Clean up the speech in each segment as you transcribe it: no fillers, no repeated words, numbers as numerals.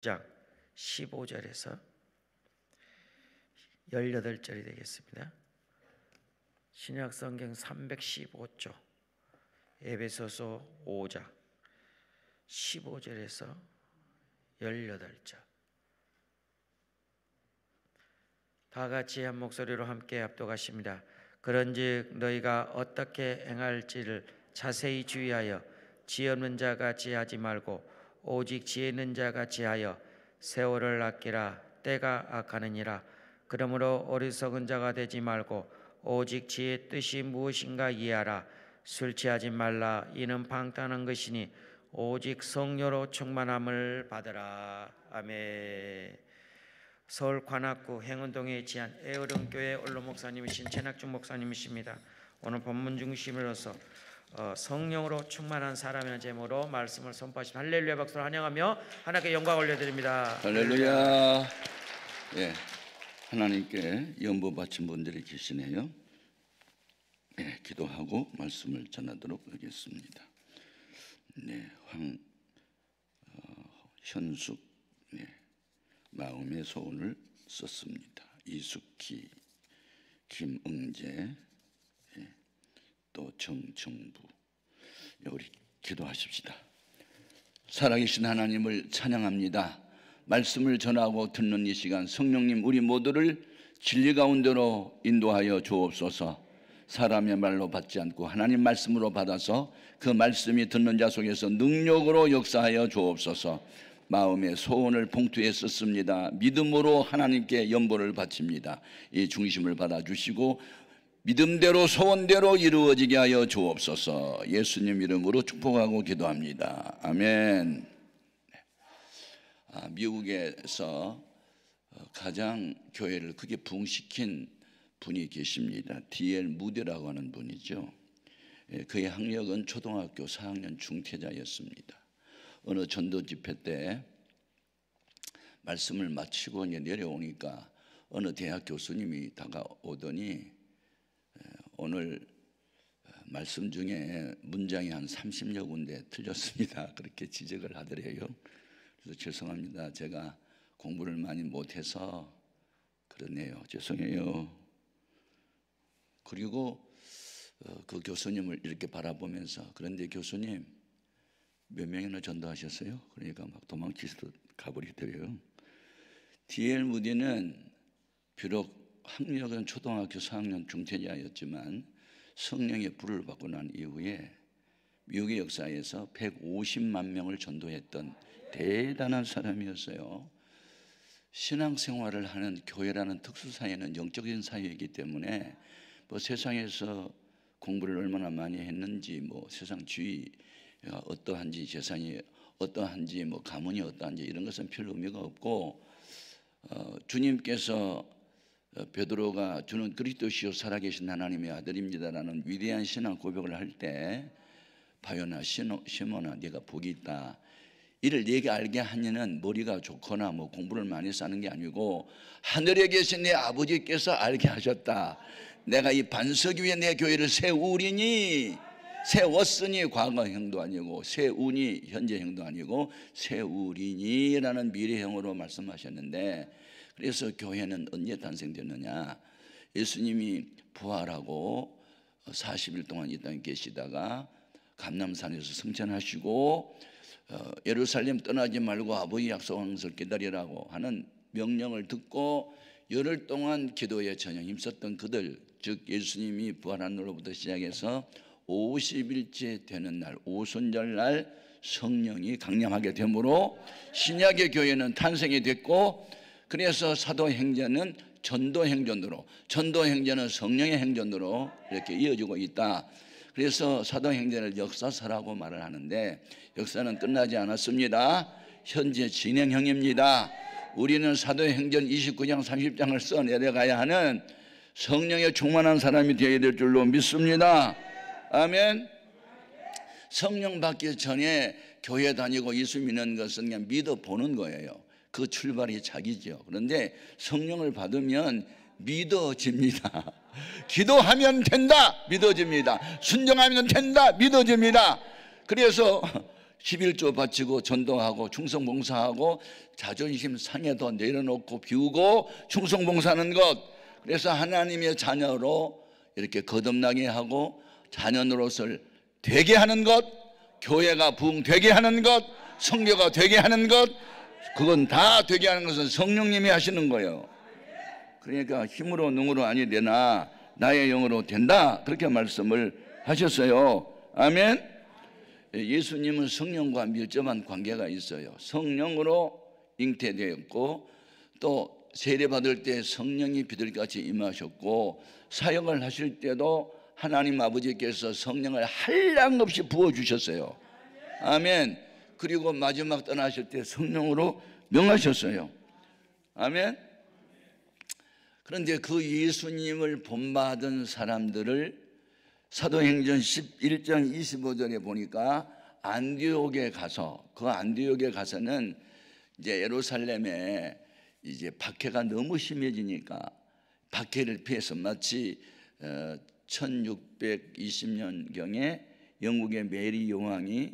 장 15절에서 18절이 되겠습니다. 신약성경 315조 에베소서 5장 15절에서 18절 다 같이 한 목소리로 함께 합독하십니다. 그런즉 너희가 어떻게 행할지를 자세히 주의하여 지혜 없는 자가 지혜하지 말고 오직 지혜 있는 자가 지혜하여 세월을 아끼라. 때가 악하느니라. 그러므로 어리석은 자가 되지 말고 오직 지혜의 뜻이 무엇인가 이해하라. 술 취하지 말라. 이는 방탕한 것이니 오직 성령으로 충만함을 받으라. 아멘. 서울 관악구 행운동에 위치한 애어른교회 원로 목사님이신 최낙중 목사님이십니다. 오늘 본문 중심으로서 성령으로 충만한 사람이라는 제목으로 말씀을 선포하신 할렐루야 박수로 환영하며 하나님께 영광 올려드립니다. 할렐루야. 예, 하나님께 연보 바친 분들이 계시네요. 예, 기도하고 말씀을 전하도록 하겠습니다. 네, 현숙 마음의 소원을 썼습니다. 이숙희, 김응재, 또 정정부. 우리 기도하십시다. 살아계신 하나님을 찬양합니다. 말씀을 전하고 듣는 이 시간 성령님 우리 모두를 진리 가운데로 인도하여 주옵소서. 사람의 말로 받지 않고 하나님 말씀으로 받아서 그 말씀이 듣는 자 속에서 능력으로 역사하여 주옵소서. 마음의 소원을 봉투에 썼습니다. 믿음으로 하나님께 연보를 바칩니다. 이 중심을 받아주시고 믿음대로 소원대로 이루어지게 하여 주옵소서. 예수님 이름으로 축복하고 기도합니다. 아멘. 미국에서 가장 교회를 크게 부흥시킨 분이 계십니다. D.L. 무디라고 하는 분이죠. 그의 학력은 초등학교 4학년 중퇴자였습니다. 어느 전도 집회 때 말씀을 마치고 이제 내려오니까 어느 대학 교수님이 다가오더니 오늘 말씀 중에 문장이 한 30여 군데 틀렸습니다. 그렇게 지적을 하더래요. 그래서 죄송합니다. 제가 공부를 많이 못해서 그러네요. 죄송해요. 그리고 그 교수님을 이렇게 바라보면서 그런데 교수님 몇 명이나 전도하셨어요? 그러니까 막 도망치듯 가버리더래요. D.L. 무디는 비록 학력은 초등학교 4학년 중퇴자였지만 성령의 불을 받고 난 이후에 미국의 역사에서 150만 명을 전도했던 대단한 사람이었어요. 신앙생활을 하는 교회라는 특수사회는 영적인 사회이기 때문에 뭐 세상에서 공부를 얼마나 많이 했는지 뭐 세상 주의가 어떠한지 재산이 어떠한지 뭐 가문이 어떠한지 이런 것은 별 의미가 없고 주님께서 베드로가 주는 그리스도시요 살아계신 하나님의 아들입니다라는 위대한 신앙 고백을 할 때 바요나 시몬아 네가 복이 있다. 이를 네게 알게 하니는 머리가 좋거나 뭐 공부를 많이 쌓는 게 아니고 하늘에 계신 내 아버지께서 알게 하셨다. 내가 이 반석 위에 내 교회를 세우리니 세웠으니 과거형도 아니고 세우니 현재형도 아니고 세우리니라는 미래형으로 말씀하셨는데 그래서 교회는 언제 탄생되느냐. 예수님이 부활하고 40일 동안 이 땅에 계시다가 감람산에서 승천하시고 예루살렘 떠나지 말고 아버지 약속한 것을 기다리라고 하는 명령을 듣고 열흘 동안 기도에 전혀 힘썼던 그들, 즉 예수님이 부활한 날로부터 시작해서 50일째 되는 날 오순절날 성령이 강림하게 되므로 신약의 교회는 탄생이 됐고 그래서 사도행전은 전도행전으로 전도행전은 성령의 행전으로 이렇게 이어지고 있다. 그래서 사도행전을 역사서라고 말을 하는데 역사는 끝나지 않았습니다. 현재 진행형입니다. 우리는 사도행전 29장 30장을 써내려가야 하는 성령의 충만한 사람이 되어야 될 줄로 믿습니다. 아멘. 성령 받기 전에 교회 다니고 예수 믿는 것은 그냥 믿어보는 거예요. 그 출발이 자기죠. 그런데 성령을 받으면 믿어집니다. 기도하면 된다. 믿어집니다. 순종하면 된다. 믿어집니다. 그래서 11조 바치고 전도하고 충성봉사하고 자존심 상해도 내려놓고 비우고 충성봉사하는 것. 그래서 하나님의 자녀로 이렇게 거듭나게 하고 자녀 노릇을 되게 하는 것, 교회가 부흥되게 하는 것, 성교가 되게 하는 것, 그건 다 되게 하는 것은 성령님이 하시는 거예요. 그러니까 힘으로 능으로 아니 되나 나의 영으로 된다, 그렇게 말씀을 하셨어요. 아멘. 예수님은 성령과 밀접한 관계가 있어요. 성령으로 잉태되었고 또 세례받을 때 성령이 비둘기같이 임하셨고 사역을 하실 때도 하나님 아버지께서 성령을 한량없이 부어주셨어요. 아멘. 그리고 마지막 떠나실 때 성령으로 명하셨어요. 아멘. 그런데 그 예수님을 본받은 사람들을 사도행전 11장 25절에 보니까 안디옥에 가서, 그 안디옥에 가서는 이제 예루살렘에 이제 박해가 너무 심해지니까 박해를 피해서 마치 1620년경에 영국의 메리 여왕이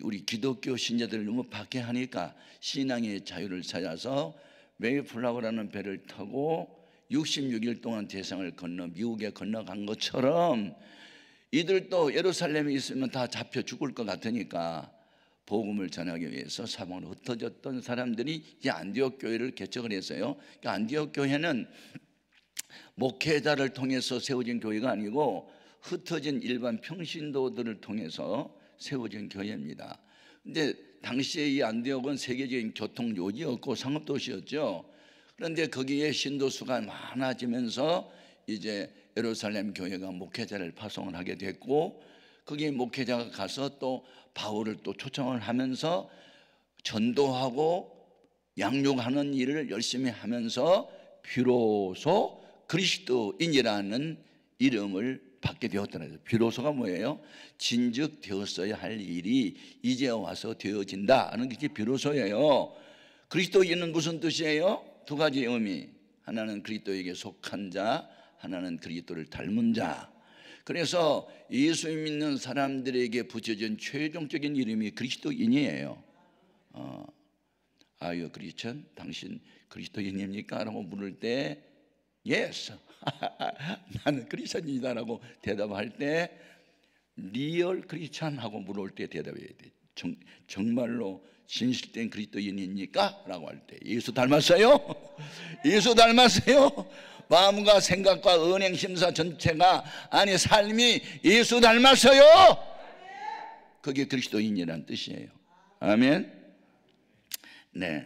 우리 기독교 신자들을 너무 박해하니까 신앙의 자유를 찾아서 메이플라워라는 배를 타고 66일 동안 대상을 건너 미국에 건너간 것처럼 이들도 예루살렘에 있으면 다 잡혀 죽을 것 같으니까 복음을 전하기 위해서 사방으로 흩어졌던 사람들이 이 안디옥 교회를 개척을 했어요. 그러니까 안디옥 교회는 목회자를 통해서 세워진 교회가 아니고 흩어진 일반 평신도들을 통해서 세워진 교회입니다. 근데 당시에 이 안디옥은 세계적인 교통 요지였고 상업도시였죠. 그런데 거기에 신도수가 많아지면서 이제 예루살렘 교회가 목회자를 파송을 하게 됐고, 거기에 목회자가 가서 또 바울을 또 초청을 하면서 전도하고 양육하는 일을 열심히 하면서 비로소 그리스도인이라는 이름을 받게 되었더라고요. 비로소가 뭐예요? 진즉 되었어야 할 일이 이제 와서 되어진다 하는 게 비로소예요. 그리스도인은 무슨 뜻이에요? 두 가지 의미. 하나는 그리스도에게 속한 자, 하나는 그리스도를 닮은 자. 그래서 예수 믿는 사람들에게 붙여진 최종적인 이름이 그리스도인이에요. Are you Christian? 당신 그리스도인입니까? 라고 물을 때 Yes, 나는 크리스천이다라고 대답할 때 리얼 크리스천 하고 물을 때 대답해야 돼. 정말로 진실된 그리스도인입니까? 라고 할 때 예수 닮았어요? 예수 닮았어요? 마음과 생각과 은행 심사 전체가 아니 삶이 예수 닮았어요? 그게 그리스도인이란 뜻이에요. 아멘. 네,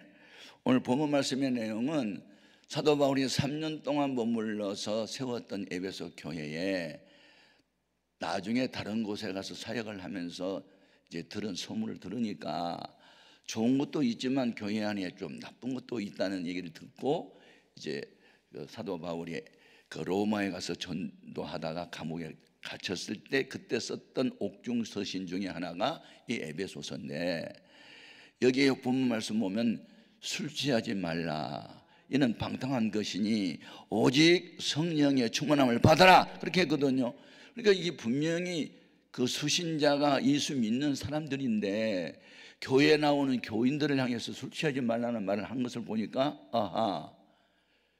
오늘 본문 말씀의 내용은 사도 바울이 3년 동안 머물러서 세웠던 에베소 교회에 나중에 다른 곳에 가서 사역을 하면서 이제 들은 소문을 들으니까 좋은 것도 있지만 교회 안에 좀 나쁜 것도 있다는 얘기를 듣고 이제 사도 바울이 그 로마에 가서 전도하다가 감옥에 갇혔을 때 그때 썼던 옥중 서신 중에 하나가 이 에베소서인데, 여기에 본문 말씀 보면 술 취하지 말라, 이는 방탕한 것이니 오직 성령의 충만함을 받아라, 그렇게 했거든요. 그러니까 이게 분명히 그 수신자가 예수 믿는 사람들인데 교회에 나오는 교인들을 향해서 술 취하지 말라는 말을 한 것을 보니까 아하,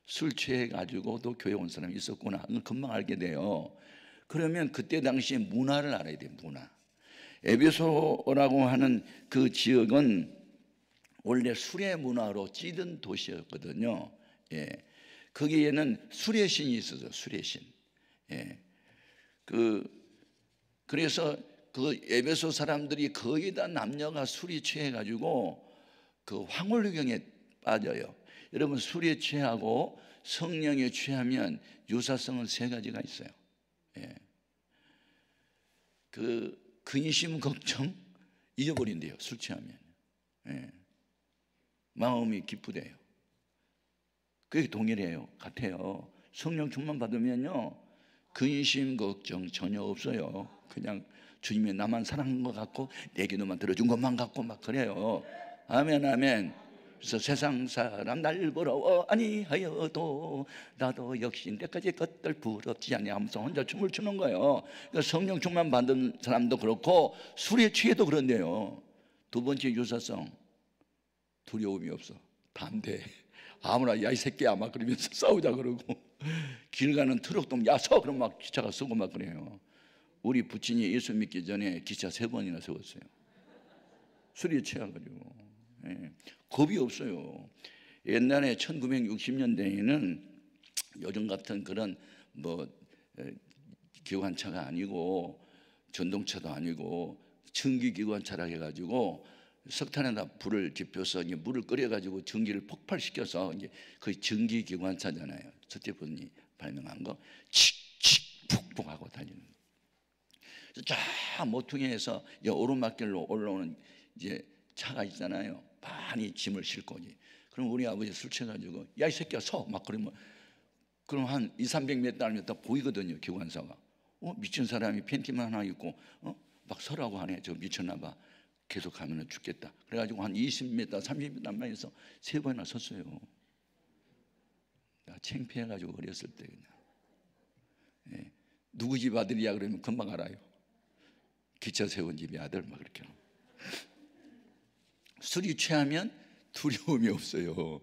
술 취해가지고도 교회 온 사람이 있었구나, 그걸 금방 알게 돼요. 그러면 그때 당시에 문화를 알아야 돼요. 문화. 에베소라고 하는 그 지역은 원래 술의 문화로 찌든 도시였거든요. 예. 거기에는 술의 신이 있었어요. 술의 신. 예. 그래서 그 에베소 사람들이 거의 다 남녀가 술이 취해가지고 그 황홀경에 빠져요. 여러분, 술에 취하고 성령에 취하면 유사성은 세 가지가 있어요. 예. 그 근심 걱정 잊어버린대요. 술 취하면. 예. 마음이 기쁘대요. 그게 동일해요. 같아요. 성령 충만 받으면요 근심 걱정 전혀 없어요. 그냥 주님이 나만 사랑한 것 같고 내 기도만 들어준 것만 같고 막 그래요. 아멘 아멘. 그래서 세상 사람 날 부러워 아니하여도 나도 역시 내까지 것들 부럽지 않냐 하면서 혼자 춤을 추는 거예요. 그러니까 성령 충만 받은 사람도 그렇고 술에 취해도 그런데요. 두 번째 유사성, 두려움이 없어. 담대. 아무나 야 이 새끼야 막 그러면서 싸우자 그러고, 길 가는 트럭도 야 서 그럼 막 기차가 서고 막 그래요. 우리 부친이 예수 믿기 전에 기차 3번이나 세웠어요. 술에 취해가지고. 예. 겁이 없어요. 옛날에 1960년대에는 요즘 같은 그런 기관차가 아니고 전동차도 아니고 전기기관차라 해가지고 석탄에다 불을 지펴서 이제 물을 끓여가지고 전기를 폭발시켜서 이제 거의 전기기관차잖아요. 서태fun이 발명한 거. 칙칙 푹푹 하고 다니는. 저 모퉁이에서 오르막길로 올라오는 이제 차가 있잖아요. 많이 짐을 싣고. 그럼 우리 아버지 술 취해가지고 야 이 새끼야 서 막 그러면, 그럼 한 200~300m 알면 딱 보이거든요. 기관사가. 미친 사람이 팬티만 하나 입고 막 서라고 하네. 저 미쳤나 봐. 계속 하면 죽겠다. 그래가지고 한 20m 30m만 해서 3번이나 섰어요. 나 창피해가지고 어렸을 때 그냥. 예. 누구 집 아들이야 그러면 금방 알아요. 기차 세운 집의 아들 막 그렇게. 술이 취하면 두려움이 없어요.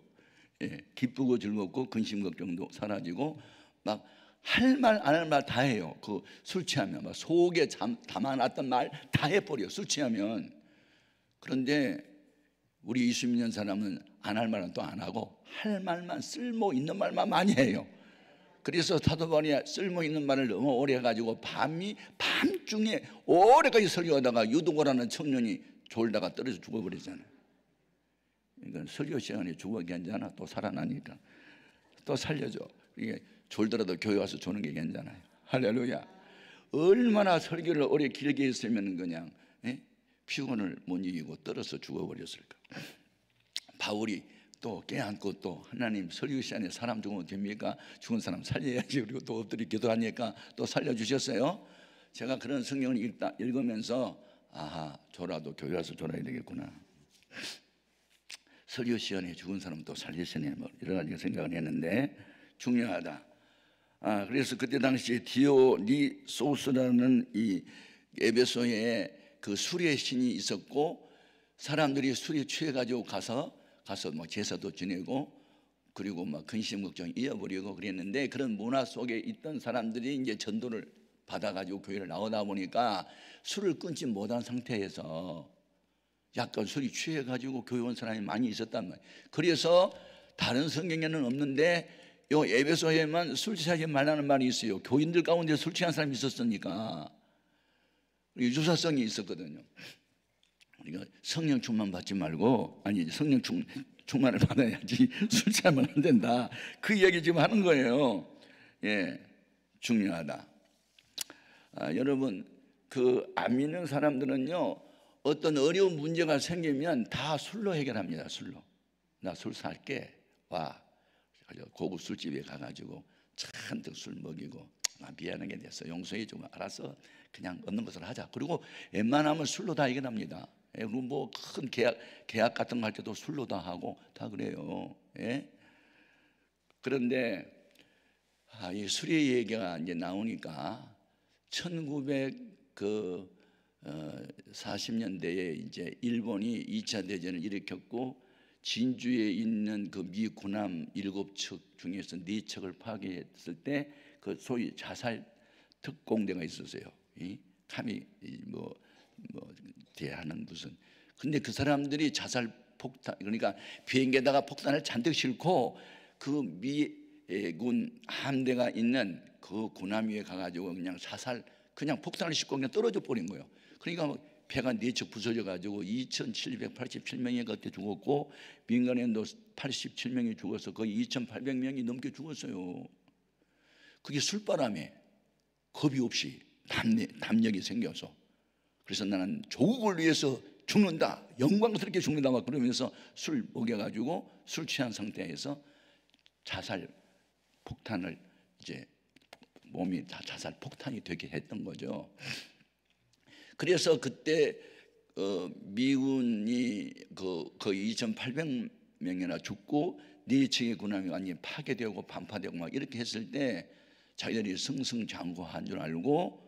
예, 기쁘고 즐겁고 근심 걱정도 사라지고 막 할 말 안 할 말 다 해요. 그 술 취하면 막 속에 담아놨던 말 다 해버려. 술 취하면. 그런데 우리 20년 사람은 안 할 말은 또 안 하고 할 말만, 쓸모 있는 말만 많이 해요. 그래서 사도바울이 쓸모 있는 말을 너무 오래 해가지고 밤중에 오래까지 설교하다가 유도고라는 청년이 졸다가 떨어져 죽어버리잖아요. 그러니까 설교 시간에 죽어 괜찮아. 또 살아나니까 또 살려줘. 이게 졸더라도 교회 와서 조는 게 괜찮아요. 할렐루야. 얼마나 설교를 오래 길게 했으면 그냥 피곤을 못 이기고 떨어져 죽어버렸을까. 바울이 또 깨안고 또 하나님 설교 시간에 사람 죽으면 됩니까? 죽은 사람 살려야지. 그리고 또 엎드려 기도하니까 또 살려주셨어요. 제가 그런 성경을 읽으면서 아하, 졸아도 교회 와서 졸아야 되겠구나. 설교 시간에 죽은 사람 또 살리시네. 뭐 여러 가지 생각을 했는데 중요하다. 그래서 그때 당시에 디오니소스라는 이 에베소에 그 수리의 신이 있었고, 사람들이 술에 취해가지고 가서 뭐 제사도 지내고 그리고 막 근심 걱정 이어버리고 그랬는데, 그런 문화 속에 있던 사람들이 이제 전도를 받아가지고 교회를 나오다 보니까 술을 끊지 못한 상태에서 약간 술이 취해가지고 교회 온 사람이 많이 있었단 말이에요. 그래서 다른 성경에는 없는데 요 에베소에만 술 취하지 말라는 말이 있어요. 교인들 가운데 술 취한 사람이 있었으니까 유사성이 있었거든요. 우리가 성령 충만 받지 말고, 아니 성령 충만을 받아야지 술 취하면 안 된다. 그 얘기 지금 하는 거예요. 예, 중요하다. 여러분, 그 안 믿는 사람들은요, 어떤 어려운 문제가 생기면 다 술로 해결합니다. 술로. 나 술 살게. 와. 고급 술집에 가가지고 잔뜩 술 먹이고, 미안하게 됐어. 용서해주고 알아서 그냥 없는 것을 하자. 그리고 웬만하면 술로 다 해결합니다. 그리고 뭐 큰 계약 같은 거 할 때도 술로 다 하고 다 그래요. 예? 그런데 이 술의 얘기가 이제 나오니까 1940년대에 이제 일본이 2차 대전을 일으켰고, 진주에 있는 그 미 군함 7척 중에서 4척을 파괴했을 때 그 소위 자살 특공대가 있었어요. 감히 대하는 무슨. 근데 그 사람들이 자살 폭탄, 그러니까 비행기에다가 폭탄을 잔뜩 싣고 그 미군 함대가 있는 그 군함 위에 가가지고 그냥 폭탄을 싣고 그냥 떨어져 버린 거예요. 그러니까 배가 4척 부서져 가지고 2,787명이 그때 죽었고, 민간인도 87명이 죽어서 거의 2,800명이 넘게 죽었어요. 그게 술바람에 겁이 없이 담력이 생겨서, 그래서 나는 조국을 위해서 죽는다, 영광스럽게 죽는다 막 그러면서 술 먹여가지고 술 취한 상태에서 자살 폭탄을 이제 몸이 다 자살 폭탄이 되게 했던 거죠. 그래서 그때 미군이 거의 명이나 죽고 네 층의 군함이 완전히 파괴되고 반파되고 막 이렇게 했을 때 자기들이 승승장구한 줄 알고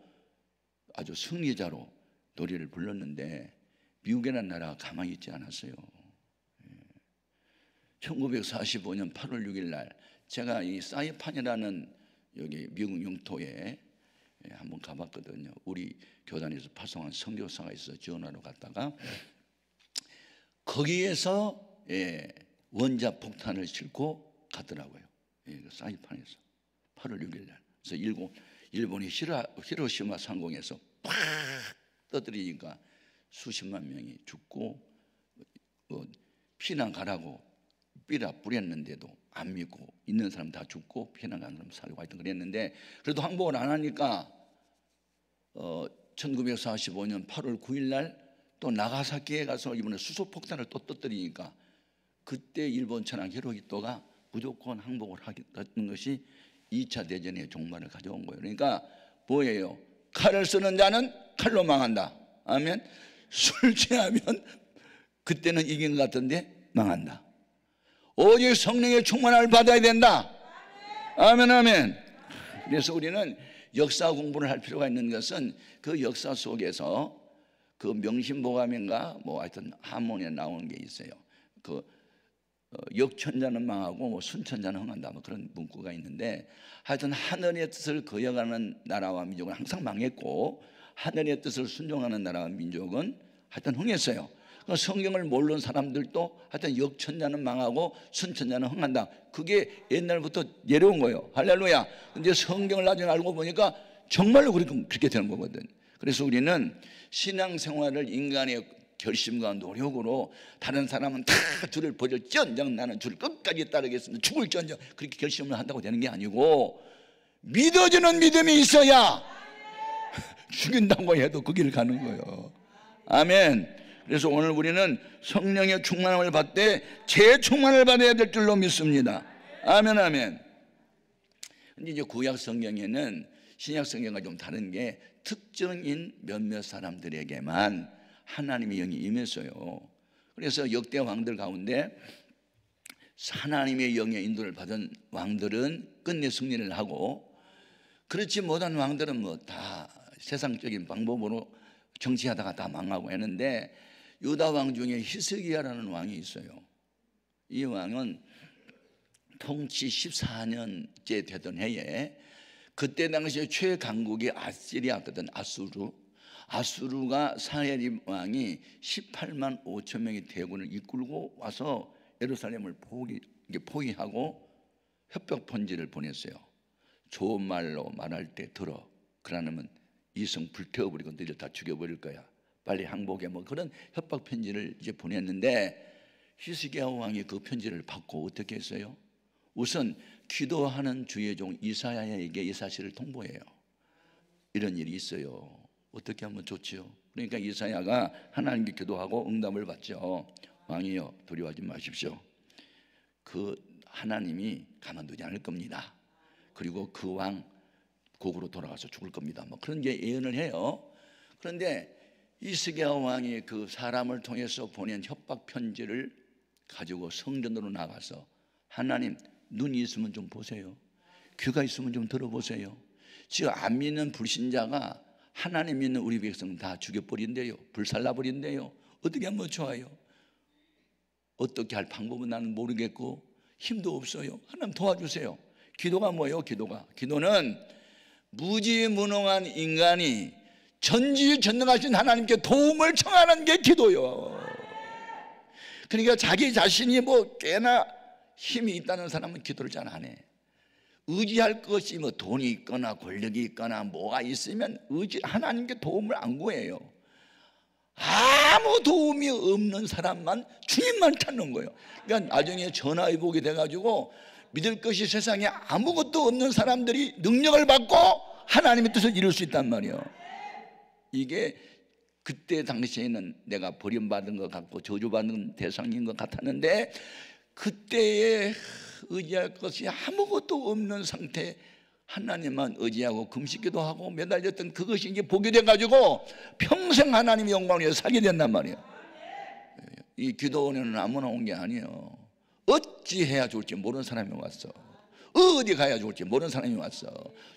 아주 승리자로 노래를 불렀는데 미국이라는 나라가 가만히 있지 않았어요. 1945년 8월 6일 날 제가 이 사이판이라는 여기 미국 영토에 한번 가봤거든요. 우리 교단에서 파송한 선교사가 있어 전화로 갔다가 거기에서 원자 폭탄을 싣고 갔더라고요. 사이판에서 8월 6일 날. 그래서 일본이 히로시마 상공에서 팍 떠들이니까 수십만 명이 죽고 피난 가라고 삐라 뿌렸는데도 안 믿고 있는 사람 다 죽고 피난 가는 사람 살고 하여튼 그랬는데 그래도 항복을 안 하니까 1945년 8월 9일 날 또 나가사키에 가서 이번에 수소폭탄을 또 떠뜨리니까 그때 일본 천황 히로히토가 무조건 항복을 하겠다는 것이 2차 대전의 종말을 가져온 거예요. 그러니까 뭐예요? 칼을 쓰는 자는 칼로 망한다. 아멘. 술 취하면 그때는 이긴 것 같은데 망한다. 오직 성령의 충만함을 받아야 된다. 아멘 아멘. 그래서 우리는 역사 공부를 할 필요가 있는 것은 그 역사 속에서 그 명심보감인가 뭐 하여튼 한문에 나오는 게 있어요. 그 역천자는 망하고 뭐 순천자는 흥한다 뭐 그런 문구가 있는데 하여튼 하늘의 뜻을 거역하는 나라와 민족은 항상 망했고 하늘의 뜻을 순종하는 나라와 민족은 하여튼 흥했어요. 성경을 모르는 사람들도 하여튼 역천자는 망하고 순천자는 흥한다. 그게 옛날부터 내려온 거예요. 할렐루야. 근데 성경을 나중에 알고 보니까 정말로 그렇게 되는 거거든. 그래서 우리는 신앙생활을 인간의 결심과 노력으로 다른 사람은 다 주를 버릴지언정 나는 주를 끝까지 따르겠습니다. 죽을지언정 그렇게 결심을 한다고 되는 게 아니고 믿어지는 믿음이 있어야 죽인다고 해도 그 길을 가는 거예요. 아멘. 그래서 오늘 우리는 성령의 충만함을 받되 재충만을 받아야 될 줄로 믿습니다. 아멘 아멘. 근데 이제 구약 성경에는 신약 성경과 좀 다른 게 특정인 몇몇 사람들에게만 하나님의 영이 임했어요. 그래서 역대 왕들 가운데 하나님의 영의 인도를 받은 왕들은 끝내 승리를 하고 그렇지 못한 왕들은 뭐 다 세상적인 방법으로 정치하다가 다 망하고 했는데 유다 왕 중에 히스기야라는 왕이 있어요. 이 왕은 통치 14년째 되던 해에 그때 당시에 최강국이 아시리아거든. 아수르가 사헤립 왕이 18만 5천 명의 대군을 이끌고 와서 예루살렘을 포위하고 협박 편지를 보냈어요. 좋은 말로 말할 때 들어. 그러면 이 성 불태워버리고 너희들 다 죽여버릴 거야. 빨리 항복해. 뭐 그런 협박 편지를 이제 보냈는데 히스기야 왕이 그 편지를 받고 어떻게 했어요? 우선 기도하는 주의 종 이사야에게 이 사실을 통보해요. 이런 일이 있어요. 어떻게 하면 좋지요? 그러니까 이사야가 하나님께 기도하고 응답을 받죠. 왕이여 두려워하지 마십시오. 그 하나님이 가만두지 않을 겁니다. 그리고 그 왕 고국으로 돌아가서 죽을 겁니다. 뭐 그런 게 예언을 해요. 그런데 히스기야 왕이 그 사람을 통해서 보낸 협박 편지를 가지고 성전으로 나가서 하나님 눈이 있으면 좀 보세요. 귀가 있으면 좀 들어보세요. 지금 안 믿는 불신자가 하나님 믿는 우리 백성 다 죽여버린대요. 불살라버린대요. 어떻게 하면 좋아요? 어떻게 할 방법은 나는 모르겠고 힘도 없어요. 하나님 도와주세요. 기도가 뭐예요? 기도는 무지무능한 인간이 전지전능하신 하나님께 도움을 청하는 게 기도요. 그러니까 자기 자신이 뭐 꽤나 힘이 있다는 사람은 기도를 잘 안 해. 의지할 것이 뭐 돈이 있거나 권력이 있거나 뭐가 있으면 하나님께 도움을 안 구해요. 아무 도움이 없는 사람만 주님만 찾는 거예요. 그러니까 나중에 전화위복이 돼가지고 믿을 것이 세상에 아무것도 없는 사람들이 능력을 받고 하나님의 뜻을 이룰 수 있단 말이에요. 이게 그때 당시에는 내가 버림받은 것 같고 저주받는 대상인 것 같았는데 그때에 의지할 것이 아무것도 없는 상태 하나님만 의지하고 금식기도 하고 매달렸던 그것이 이제 복이 돼가지고 평생 하나님의 영광을 위해서 살게 된단 말이에요. 이 기도원에는 아무나 온 게 아니에요. 어찌 해야 좋을지 모르는 사람이 왔어. 어디 가야 좋을지 모르는 사람이 왔어.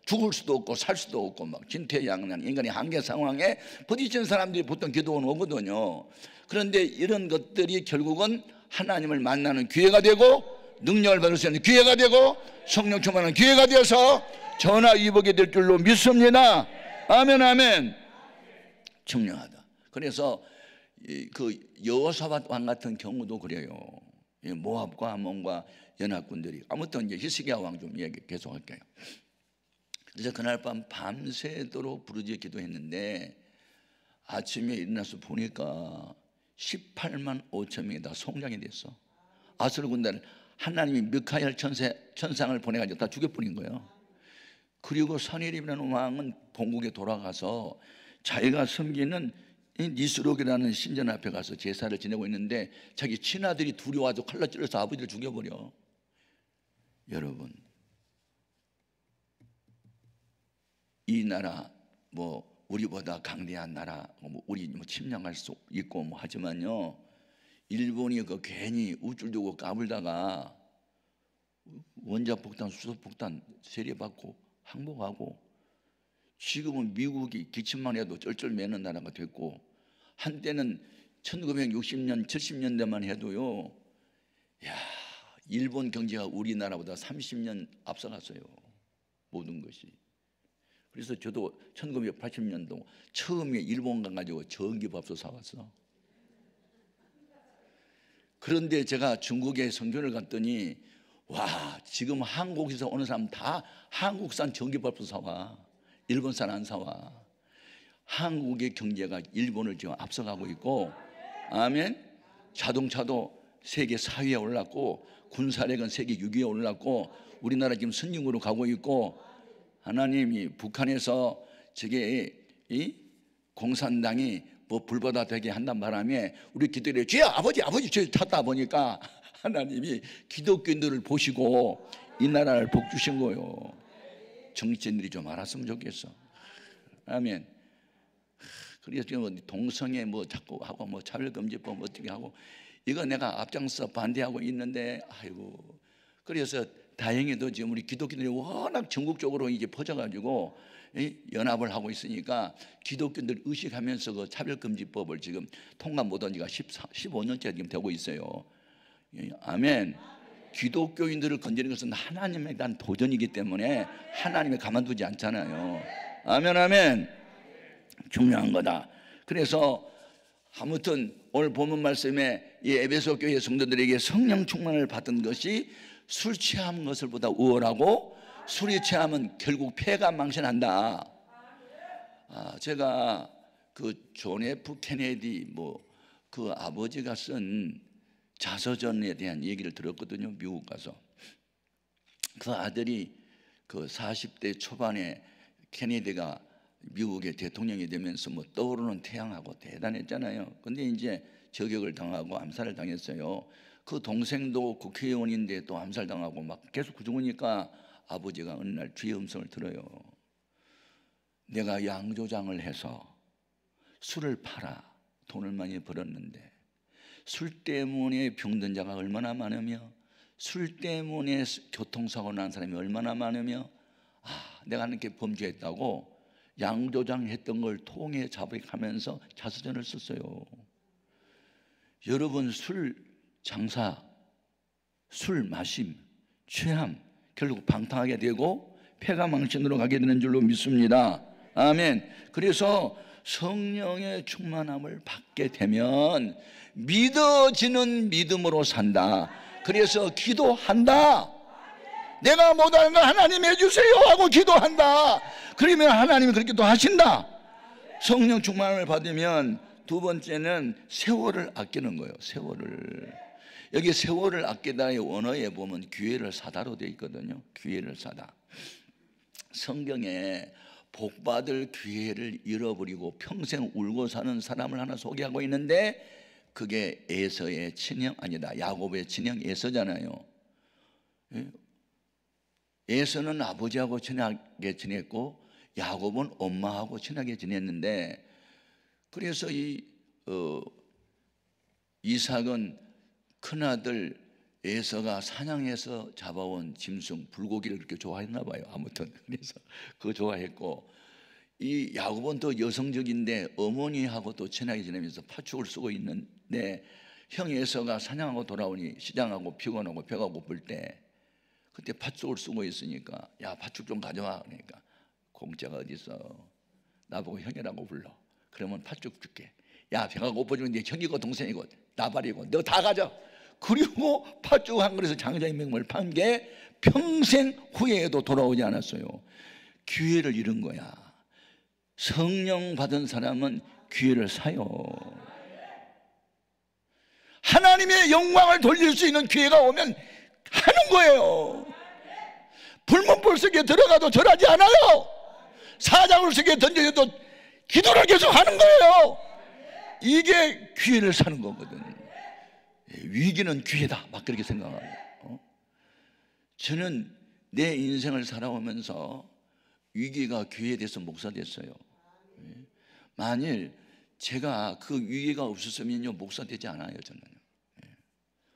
죽을 수도 없고 살 수도 없고 막 진퇴양난 인간의 한계 상황에 부딪히는 사람들이 보통 기도원 오거든요. 그런데 이런 것들이 결국은 하나님을 만나는 기회가 되고 능력을 받을 수 있는 기회가 되고 성령 충만한 기회가 되어서 전화위복이 될 줄로 믿습니다. 아멘 아멘. 중요하다. 그래서 그 여호사밧 왕 같은 경우도 그래요. 모압과 암몬과 연합군들이, 아무튼 이제 히스기야 왕 좀 얘기 계속할게요. 그래서 그날 밤 밤새도록 부르짖어 기도했는데 아침에 일어나서 보니까 18만 5천 명이 다 송장이 됐어. 아수르 군대를 하나님이 미카엘 천상을 보내가지고 다 죽여버린 거예요. 그리고 선헤립이라는 왕은 본국에 돌아가서 자기가 섬기는 니스록이라는 신전 앞에 가서 제사를 지내고 있는데 자기 친아들이 둘이 와서 칼로 찔러서 아버지를 죽여버려. 여러분, 이 나라 뭐 우리보다 강대한 나라, 우리 뭐 침략할 수 있고 뭐 하지만요, 일본이 그 괜히 우쭐 두고 까불다가 원자폭탄, 수소폭탄 세례받고 항복하고, 지금은 미국이 기침만 해도 쩔쩔매는 나라가 됐고, 한때는 1960년, 70년대만 해도요, 야, 일본 경제가 우리나라보다 30년 앞서갔어요. 모든 것이. 그래서 저도 1980년도 처음에 일본 가가지고 전기밥솥 사왔어. 그런데 제가 중국에 선교를 갔더니 와, 지금 한국에서 오는 사람 다 한국산 전기밥솥 사와. 일본산 안 사와. 한국의 경제가 일본을 지금 앞서가고 있고, 아멘. 자동차도 세계 4위에 올랐고, 군사력은 세계 6위에 올랐고, 우리나라 지금 선진국으로 가고 있고, 하나님이 북한에서 저게 이 공산당이 뭐 불보다 되게 한단 바람에 우리 기도를 주여 아버지 저 찾다 보니까 하나님이 기독교인들을 보시고 이 나라를 복 주신 거예요. 정치인들이 좀 알았으면 좋겠어. 아멘. 그래서 지금 동성애 뭐 자꾸 하고 뭐 차별금지법 어떻게 하고, 이거 내가 앞장서 반대하고 있는데, 아이고. 그래서 다행히도 지금 우리 기독교인들이 워낙 전국적으로 이제 퍼져가지고 연합을 하고 있으니까 기독교인들 의식하면서 그 차별금지법을 지금 통과 못한 지가 15년째 지금 되고 있어요. 아멘. 기독교인들을 건드리는 것은 하나님에 대한 도전이기 때문에 하나님이 가만두지 않잖아요. 아멘 아멘. 중요한 거다. 그래서 아무튼 오늘 본문 말씀에 이 에베소 교회 성도들에게 성령 충만을 받은 것이 술 취한 것을 보다 우월하고, 술이 취하면 결국 폐가 망신한다. 제가 그 존 F 케네디 그 아버지가 쓴 자서전에 대한 얘기를 들었거든요. 미국 가서 그 아들이 그 40대 초반에 케네디가 미국의 대통령이 되면서 뭐 떠오르는 태양하고 대단했잖아요. 근데 이제 저격을 당하고 암살을 당했어요. 그 동생도 국회의원인데 또 암살당하고 막 계속 죽으니까 아버지가 어느 날 주의 음성을 들어요. 내가 양조장을 해서 술을 팔아 돈을 많이 벌었는데 술 때문에 병든 자가 얼마나 많으며, 술 때문에 교통사고 난 사람이 얼마나 많으며, 내가 이렇게 범죄했다고 양조장 했던 걸 통해 자백하면서 자서전을 썼어요. 여러분, 술 장사, 술 마심, 취함, 결국 방탕하게 되고 폐가 망신으로 가게 되는 줄로 믿습니다. 아멘. 그래서 성령의 충만함을 받게 되면 믿어지는 믿음으로 산다. 그래서 기도한다. 내가 못하는 거 하나님 해주세요 하고 기도한다. 그러면 하나님이 그렇게 또 하신다. 성령 충만함을 받으면 두 번째는 세월을 아끼는 거예요. 세월을. 여기 세월을 아끼다의 원어에 보면 기회를 사다로 되어 있거든요. 기회를 사다. 성경에 복받을 기회를 잃어버리고 평생 울고 사는 사람을 하나 소개하고 있는데, 그게 에서의 친형, 아니다, 야곱의 친형 에서잖아요. 에서는 아버지하고 친하게 지냈고 야곱은 엄마하고 친하게 지냈는데, 그래서 이삭은 큰아들 에서가 사냥해서 잡아온 짐승 불고기를 그렇게 좋아했나 봐요. 아무튼 그래서 그거 좋아했고, 이 야곱은 또 여성적인데 어머니하고 또 친하게 지내면서 팥죽을 쓰고 있는데, 형 에서가 사냥하고 돌아오니 시장하고 피곤하고 배가 고플 때 그때 팥죽을 쓰고 있으니까 야 팥죽 좀 가져와. 그러니까 공짜가 어디 있어, 나보고 형이라고 불러. 그러면 팥죽 줄게. 야 배가 고프지면 네 형이고 동생이고 나발이고 너 다 가져. 그리고 팥죽 한 그릇에서 장자의 명목을 판 게 평생 후회해도 돌아오지 않았어요. 기회를 잃은 거야. 성령 받은 사람은 기회를 사요. 하나님의 영광을 돌릴 수 있는 기회가 오면 하는 거예요. 불문불 속에 들어가도 절하지 않아요. 사자굴 속에 던져도 기도를 계속 하는 거예요. 이게 기회를 사는 거거든. 위기는 기회다, 막 그렇게 생각하고. 저는 내 인생을 살아오면서 위기가 기회에 대해서 목사 됐어요. 만일 제가 그 위기가 없었으면요 목사 되지 않아요. 저는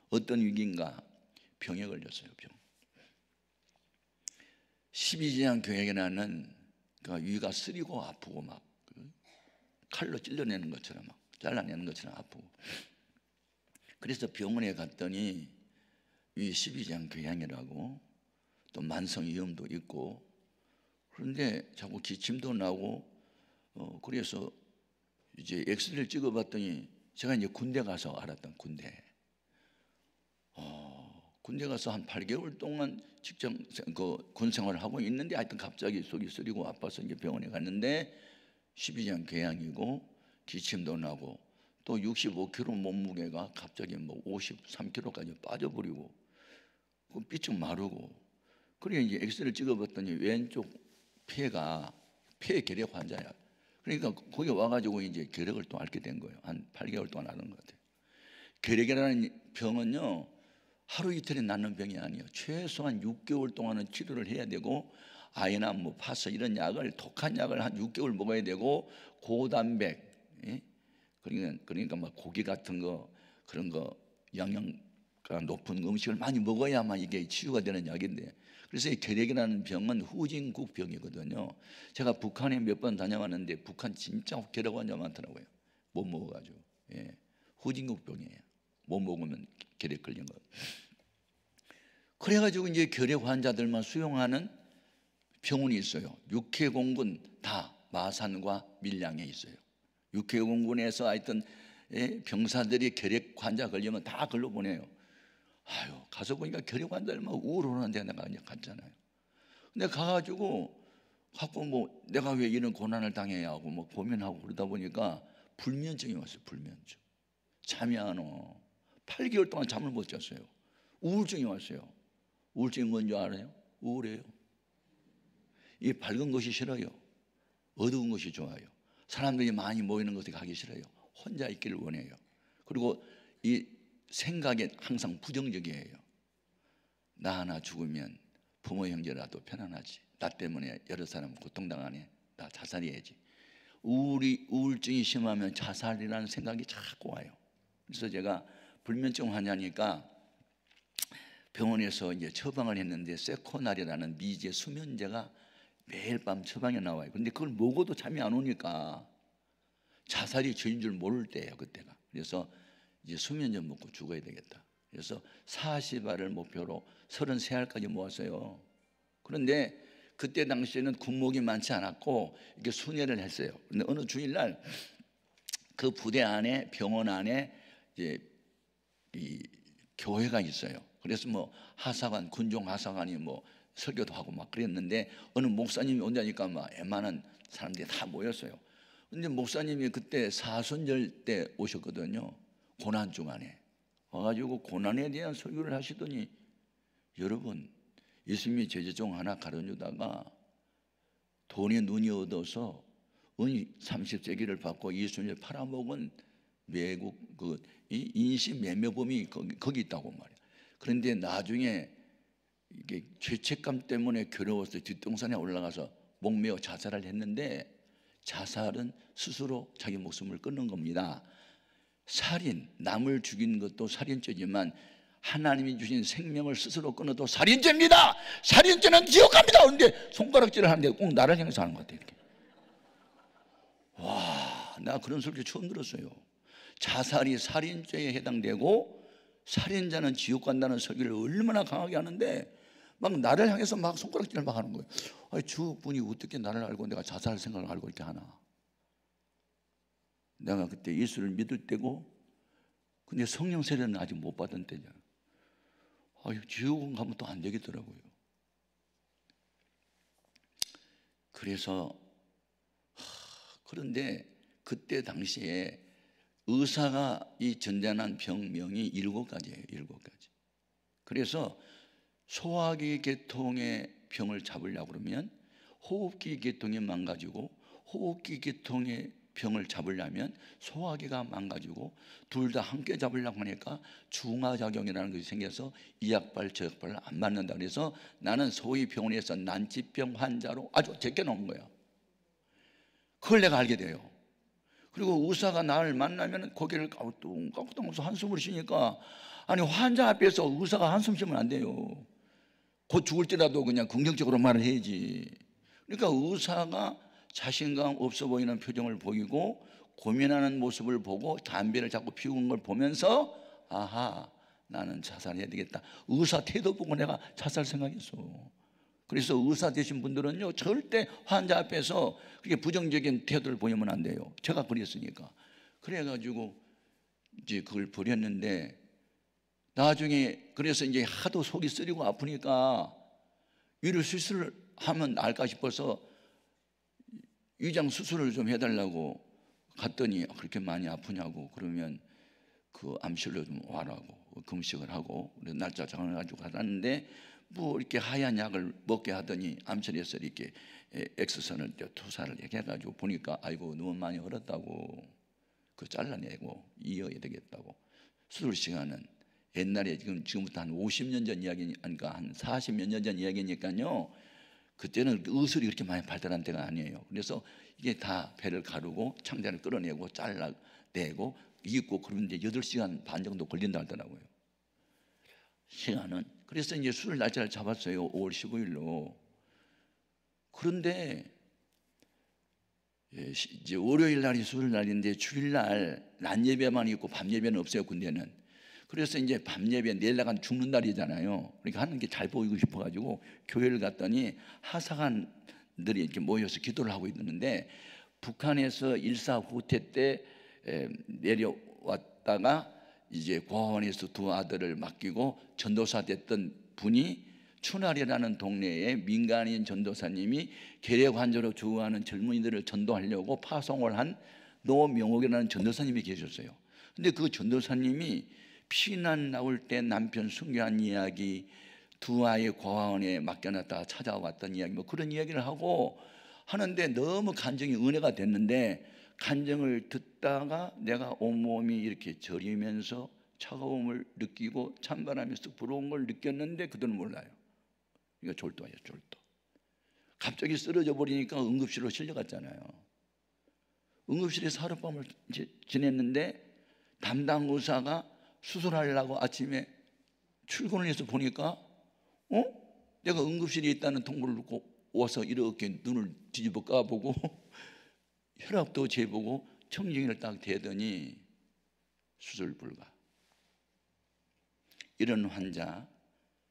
어떤 위기인가? 병에 걸렸어요. 병. 12지향 교회에 나는 그 위가 쓰리고 아프고 막 칼로 찔러내는 것처럼 막 잘라내는 것처럼 아프고. 그래서 병원에 갔더니 위 12지향 교양이라고, 또 만성 위염도 있고, 그런데 자꾸 기침도 나고, 그래서 이제 엑스레이를 찍어봤더니 제가 이제 군대 가서 알았던, 군대 가서 한 8개월 동안 직장 군 생활을 하고 있는데, 하여튼 갑자기 속이 쓰리고 아파서 이제 병원에 갔는데 12장 궤양이고 기침도 나고, 또 65kg 몸무게가 갑자기 뭐 53kg까지 빠져버리고 삐쭉 마르고. 그래 이제 엑스레이를 찍어봤더니 왼쪽 폐가 폐결핵 환자야. 그러니까 거기 와가지고 이제 결핵을 또 앓게 된 거예요. 한 8개월 동안 앓은 것 같아요. 결핵이라는 병은요 하루 이틀에 낫는 병이 아니에요. 최소한 6개월 동안은 치료를 해야 되고, 아이나 뭐 파스 이런 약을, 독한 약을 한 6개월 먹어야 되고, 고단백, 그러니까 막 고기 같은 거, 그런 거 영양가 높은 음식을 많이 먹어야만 이게 치유가 되는 약인데, 그래서 이 결핵이라는 병은 후진국 병이거든요. 제가 북한에 몇 번 다녀왔는데 북한 진짜 결핵 환자 많더라고요. 못 먹어가지고. 후진국 병이에요. 못 먹으면 결핵 걸린 거. 그래가지고 이제 결핵 환자들만 수용하는 병원이 있어요. 육해공군 다 마산과 밀양에 있어요. 육해공군에서 하여튼 병사들이 결핵 환자 걸리면 다 걸로 보내요. 아유, 가서 보니까 결핵 환자들만 우울하는 데 내가 갔잖아요. 근데 가가지고 뭐 내가 왜 이런 고난을 당해야 하고 뭐 고민하고 그러다 보니까 불면증이 왔어요. 불면증. 잠이 안 와. 8개월 동안 잠을 못 잤어요. 우울증이 왔어요. 우울증이 뭔지 알아요? 우울해요. 이 밝은 것이 싫어요. 어두운 것이 좋아요. 사람들이 많이 모이는 곳에 가기 싫어요. 혼자 있기를 원해요. 그리고 이 생각에 항상 부정적이에요. 나 하나 죽으면 부모 형제라도 편안하지. 나 때문에 여러 사람 고통당하네. 나 자살해야지. 우울증이 심하면 자살이라는 생각이 자꾸 와요. 그래서 제가 불면증 환자니까 병원에서 이제 처방을 했는데 세코날이라는 미제 수면제가 매일 밤 처방에 나와요. 근데 그걸 먹어도 잠이 안 오니까 자살이 죄인 줄 모를 때예요, 그때가. 그래서 이제 수면제 먹고 죽어야 되겠다. 그래서 40알을 목표로 33알까지 모았어요. 그런데 그때 당시에는 군목이 많지 않았고 이렇게 순회를 했어요. 근데 어느 주일날 그 부대 안에, 병원 안에 이제 이 교회가 있어요. 그래서 뭐 하사관, 군종 하사관이 뭐 설교도 하고 막 그랬는데, 어느 목사님이 온다니까 막 웬만한 사람들이 다 모였어요. 근데 목사님이 그때 사순절 때 오셨거든요. 고난중 안에 와가지고 고난에 대한 설교를 하시더니, 여러분, 예수님이 제자종 하나 가르쳐주다가 돈에 눈이 얻어서 은 30세기를 받고 예수님을 팔아먹은 외국 이 인신매매범이 거기 있다고 말이에요. 그런데 나중에 이게 죄책감 때문에 괴로워서 뒷동산에 올라가서 목매어 자살을 했는데, 자살은 스스로 자기 목숨을 끊는 겁니다. 살인, 남을 죽인 것도 살인죄지만 하나님이 주신 생명을 스스로 끊어도 살인죄입니다. 살인죄는 지옥 갑니다. 그런데 손가락질을 하는데 꼭 나를 향해서 하는 것 같아요. 이렇게. 와, 나 그런 소리 처음 들었어요. 자살이 살인죄에 해당되고 살인자는 지옥 간다는 설교를 얼마나 강하게 하는데 막 나를 향해서 막 손가락질을 막 하는 거예요. 아니, 저분이 어떻게 나를 알고 내가 자살 생각을 알고 이렇게 하나. 내가 그때 예수를 믿을 때고, 근데 성령 세례는 아직 못 받은 때냐. 아유, 지옥은 가면 또 안 되겠더라고요. 그래서 그런데 그때 당시에 의사가 이 전전한 병명이 7가지예요. 7가지. 그래서 소화기 계통의 병을 잡으려고 그러면 호흡기 계통이 망가지고, 호흡기 계통의 병을 잡으려면 소화기가 망가지고, 둘 다 함께 잡으려고 하니까 중화작용이라는 것이 생겨서 이 약발 저 약발 안 맞는다. 그래서 나는 소위 병원에서 난치병 환자로 아주 제껴놓은 거야. 그걸 내가 알게 돼요. 그리고 의사가 나를 만나면 고개를 까부뚱까부뚱 한숨을 쉬니까, 아니, 환자 앞에서 의사가 한숨 쉬면 안 돼요. 곧 죽을지라도 그냥 긍정적으로 말을 해야지. 그러니까 의사가 자신감 없어 보이는 표정을 보이고 고민하는 모습을 보고 담배를 자꾸 피우는 걸 보면서, 아하, 나는 자살해야 되겠다. 의사 태도 보고 내가 자살 생각했어. 그래서 의사 되신 분들은요, 절대 환자 앞에서 그렇게 부정적인 태도를 보이면 안 돼요. 제가 그랬으니까. 그래가지고 이제 그걸 버렸는데, 나중에 그래서 이제 하도 속이 쓰리고 아프니까 위로 수술을 하면 나을까 싶어서 위장 수술을 좀 해달라고 갔더니, 그렇게 많이 아프냐고. 그러면 그 암실로 좀 와라고 금식을 하고, 날짜 정해가지고 갔는데, 뭐 이렇게 하얀 약을 먹게 하더니 암실에서 이렇게 엑스선을 투사를 해가지고 보니까, 아이고, 너무 많이 얼었다고, 그 잘라내고 이어야 되겠다고. 수술 시간은 옛날에 지금부터 한 50년 전 이야기니까 한 40몇 년 전 이야기니까요. 그때는 의술이 그렇게 많이 발달한 때가 아니에요. 그래서 이게 다 배를 가르고 창자를 끌어내고 잘라내고 입고, 그런데 8시간 반 정도 걸린다 하더라고요. 시간은. 그래서 이제 수술 날짜를 잡았어요. 5월 15일로. 그런데 이제 월요일 날이 수술 날인데 주일날 낮 예배만 있고 밤 예배는 없어요, 군대는. 그래서 이제 밤 예배 내일 나간 죽는 날이잖아요. 그러니까 하는 게 잘 보이고 싶어가지고 교회를 갔더니 하사관들이 이렇게 모여서 기도를 하고 있는데, 북한에서 1.4 후퇴 때 내려왔다가 이제 고아원에서 2 아들을 맡기고 전도사 됐던 분이 추날이라는 동네에 민간인 전도사님이 계략 환자로 죽어가는 젊은이들을 전도하려고 파송을 한 노명옥이라는 전도사님이 계셨어요. 근데 그 전도사님이 피난 나올 때 남편 순교한 이야기, 2 아이 고아원에 맡겨놨다가 찾아왔던 이야기, 뭐 그런 이야기를 하고 하는데 너무 간증이 은혜가 됐는데, 간증을 듣다가 내가 온몸이 이렇게 저리면서 차가움을 느끼고 찬바람이 쓱 불어온 걸 느꼈는데, 그들은 몰라요. 이거 졸도예요, 졸도. 갑자기 쓰러져 버리니까 응급실로 실려갔잖아요. 응급실에서 하룻밤을 이제 지냈는데, 담당 의사가 수술하려고 아침에 출근을 해서 보니까, 내가 응급실에 있다는 통보를 듣고 와서 이렇게 눈을 뒤집어 까보고 혈압도 재보고 청진기를 딱 대더니 수술 불가. 이런 환자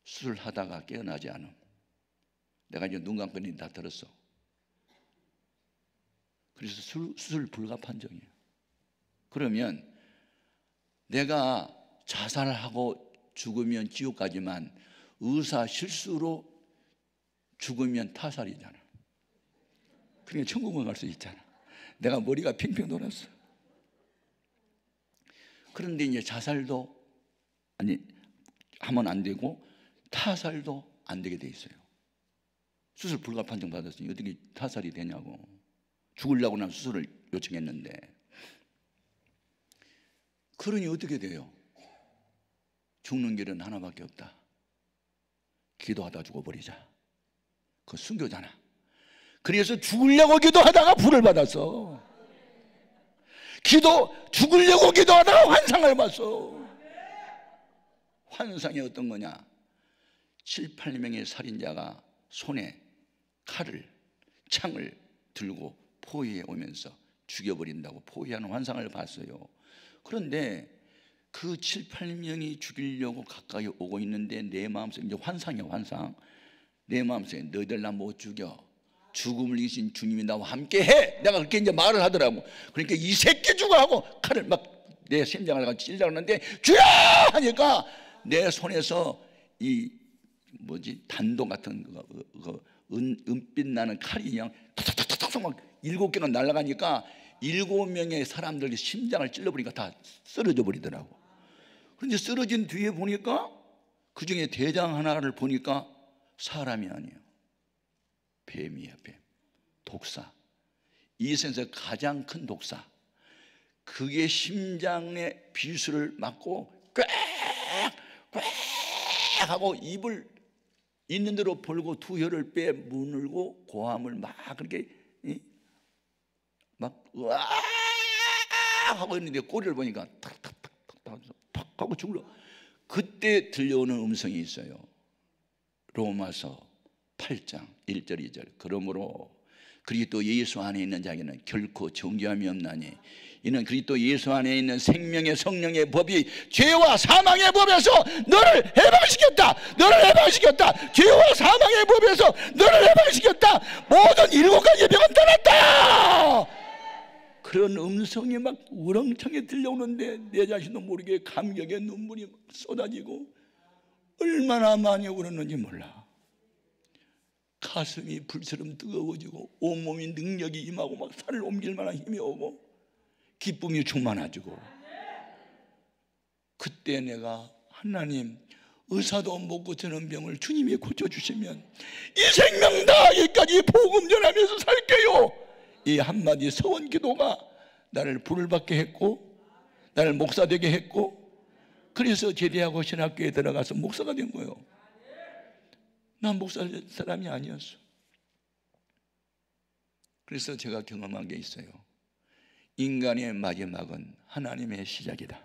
수술하다가 깨어나지 않음. 내가 이제 눈 감고 다 들었어. 그래서 수술 불가 판정이에요. 그러면 내가 자살하고 죽으면 지옥 가지만 의사 실수로 죽으면 타살이잖아. 그러니까 천국을 갈 수 있잖아. 내가 머리가 핑핑 돌았어. 그런데 이제 자살도 하면 안 되고 타살도 안 되게 돼 있어요. 수술 불가 판정 받았으니 어떻게 타살이 되냐고. 죽으려고 난 수술을 요청했는데. 그러니 어떻게 돼요? 죽는 길은 하나밖에 없다. 기도하다 죽어버리자. 그거 순교잖아. 그래서 죽으려고 기도하다가 불을 받았어. 죽으려고 기도하다가 환상을 봤어. 환상이 어떤 거냐? 7, 8명의 살인자가 손에 칼을, 창을 들고 포위해 오면서 죽여버린다고 포위하는 환상을 봤어요. 그런데 그 7, 8명이 죽이려고 가까이 오고 있는데 내 마음속에, 이제 환상이야, 환상. 내 마음속에 너희들 나 못 죽여, 죽음을 이기신 주님이 나와 함께 해, 내가 그렇게 이제 말을 하더라고. 그러니까 이 새끼 죽어 하고 칼을 막 내 심장을 가지고 찔려고 하는데 주여 하니까 내 손에서 이 뭐지, 단도 같은 은빛 나는 칼이 그냥 탁탁탁탁 막 7개는 날아가니까 7명의 사람들 심장을 찔러버리니까 다 쓰러져 버리더라고. 그런데 쓰러진 뒤에 보니까 그 중에 대장 하나를 보니까 사람이 아니에요. 뱀이야, 뱀. 독사. 이 세상에서 가장 큰 독사. 그게 심장에 비수를 맞고 꽥 하고 입을 있는 대로 벌고 두 혀를 빼 문을고 고함을 막 그렇게 막 으아 하고 있는데 꼬리를 보니까 탁탁탁탁탁 하고 죽을러. 그때 들려오는 음성이 있어요. 로마서 8장 1절 2절. 그러므로 그리스도 예수 안에 있는 자에게는 결코 정죄함이 없나니 이는 그리스도 예수 안에 있는 생명의 성령의 법이 죄와 사망의 법에서 너를 해방시켰다. 너를 해방시켰다. 죄와 사망의 법에서 너를 해방시켰다. 모든 7가지 병은 떠났다. 그런 음성이 막 우렁창에 들려오는데 내 자신도 모르게 감격의 눈물이 쏟아지고 얼마나 많이 울었는지 몰라. 가슴이 불처럼 뜨거워지고 온몸이 능력이 임하고 막 살을 옮길 만한 힘이 오고 기쁨이 충만해지고, 그때 내가 하나님, 의사도 못 고치는 병을 주님이 고쳐주시면 이 생명 다하기까지 복음 전하면서 살게요. 이 한마디 서원 기도가 나를 불을 받게 했고 나를 목사 되게 했고, 그래서 제대하고 신학교에 들어가서 목사가 된 거예요. 난 목사 사람이 아니었어. 그래서 제가 경험한 게 있어요. 인간의 마지막은 하나님의 시작이다.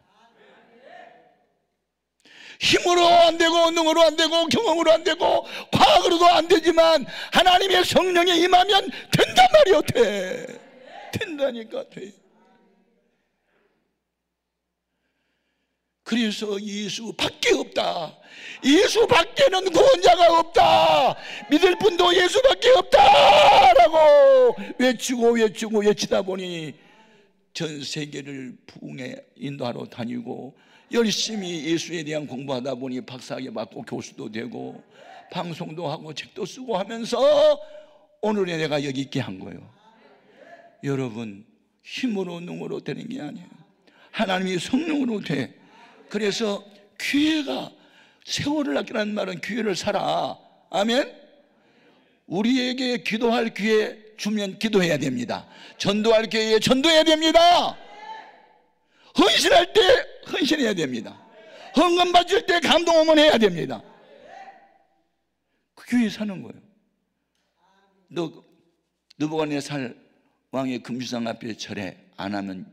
힘으로 안 되고 능으로 안 되고 경험으로 안 되고 과학으로도 안 되지만 하나님의 성령이 임하면 된단 말이요. 된다니까 돼. 그래서 예수밖에 없다. 예수밖에는 구원자가 없다. 믿을 분도 예수밖에 없다라고 외치다 보니 전 세계를 부흥에 인도하러 다니고 열심히 예수에 대한 공부하다 보니 박사학위 받고 교수도 되고 방송도 하고 책도 쓰고 하면서 오늘의 내가 여기 있게 한 거예요. 여러분, 힘으로 능으로 되는 게 아니에요. 하나님이 성령으로 돼. 그래서 기회가, 세월을 아끼라는 말은 기회를 살아. 아멘. 우리에게 기도할 기회 주면 기도해야 됩니다. 전도할 기회에 전도해야 됩니다. 헌신할 때 헌신해야 됩니다. 헌금 바칠 때 감동하면 해야 됩니다. 그 기회에 사는 거예요. 느부갓네살 왕의 금주상 앞에 절에 안 하면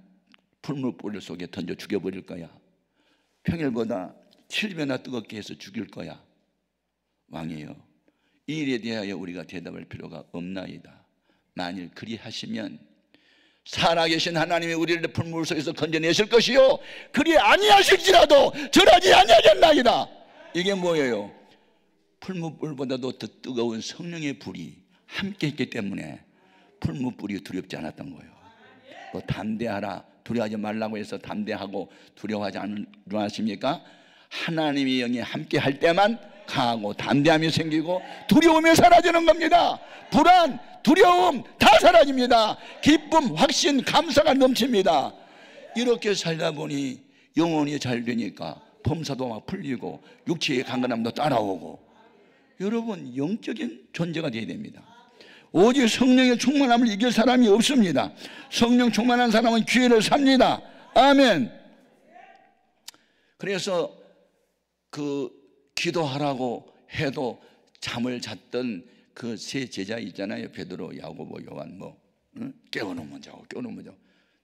풀무불 속에 던져 죽여버릴 거야. 평일보다 7배나 뜨겁게 해서 죽일 거야. 왕이여, 이 일에 대하여 우리가 대답할 필요가 없나이다. 만일 그리하시면 살아계신 하나님이 우리를 풀무불 속에서 건져내실 것이요, 그리 아니하실지라도 절하지 아니하겠나이다. 이게 뭐예요? 풀무불보다도 더 뜨거운 성령의 불이 함께 했기 때문에 풀무불이 두렵지 않았던 거예요. 또 담대하라, 두려워하지 말라고 해서 담대하고 두려워하지 않으려 하십니까? 하나님의 영이 함께 할 때만 강하고 담대함이 생기고 두려움이 사라지는 겁니다. 불안, 두려움 다 사라집니다. 기쁨, 확신, 감사가 넘칩니다. 이렇게 살다 보니 영혼이 잘 되니까 범사도 막 풀리고 육체의 강건함도 따라오고, 여러분, 영적인 존재가 되어야 됩니다. 오직 성령의 충만함을 이길 사람이 없습니다. 성령 충만한 사람은 기회를 삽니다. 아멘. 그래서 그 기도하라고 해도 잠을 잤던 그 세 제자 있잖아요. 베드로, 야고보, 요한, 깨워놓으면 자고 깨워놓으면 자고.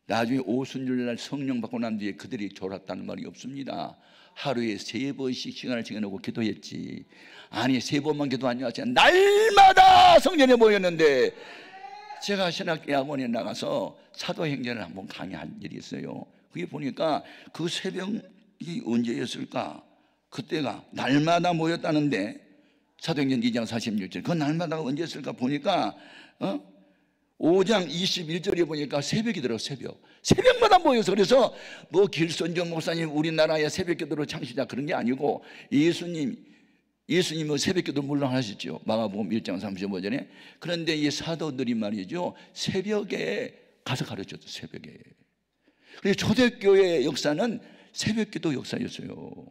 나중에 오순절날 성령 받고 난 뒤에 그들이 졸았다는 말이 없습니다. 하루에 3번씩 시간을 정해놓고 기도했지. 아니 3번만 기도 안 하지 날마다 성전에 모였는데, 제가 신학대학원에 나가서 사도행전을 한번 강의한 일이 있어요. 그게 보니까 그 새벽이 언제였을까? 그때가 날마다 모였다는데, 사도행전 2장 46절 그 날마다가 언제였을까 보니까 5장 21절에 보니까 새벽이더라고. 새벽마다 모여서. 그래서 뭐 길손종 목사님 우리나라의 새벽기도로 창시자 그런 게 아니고, 예수님은 새벽기도 물론 하셨죠. 마가복음 1장 35절에. 그런데 이 사도들이 말이죠, 새벽에 가서 가르쳤죠. 새벽에. 그래서 초대교회의 역사는 새벽기도 역사였어요.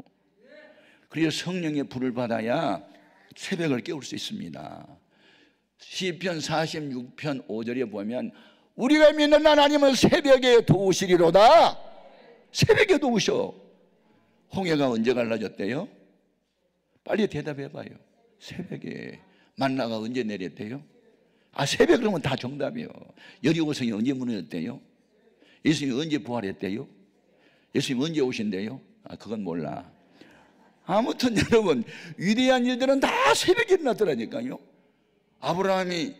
그래서 성령의 불을 받아야 새벽을 깨울 수 있습니다. 시편 46편 5절에 보면 우리가 믿는 하나님은 새벽에 도우시리로다. 새벽에 도우셔. 홍해가 언제 갈라졌대요? 빨리 대답해 봐요. 새벽에. 만나가 언제 내렸대요? 새벽 그러면 다 정답이에요. 여리고성이 언제 무너졌대요? 예수님이 언제 부활했대요? 예수님이 언제 오신대요? 그건 몰라. 아무튼 여러분, 위대한 일들은 다 새벽에 일어났더라니까요. 아브라함이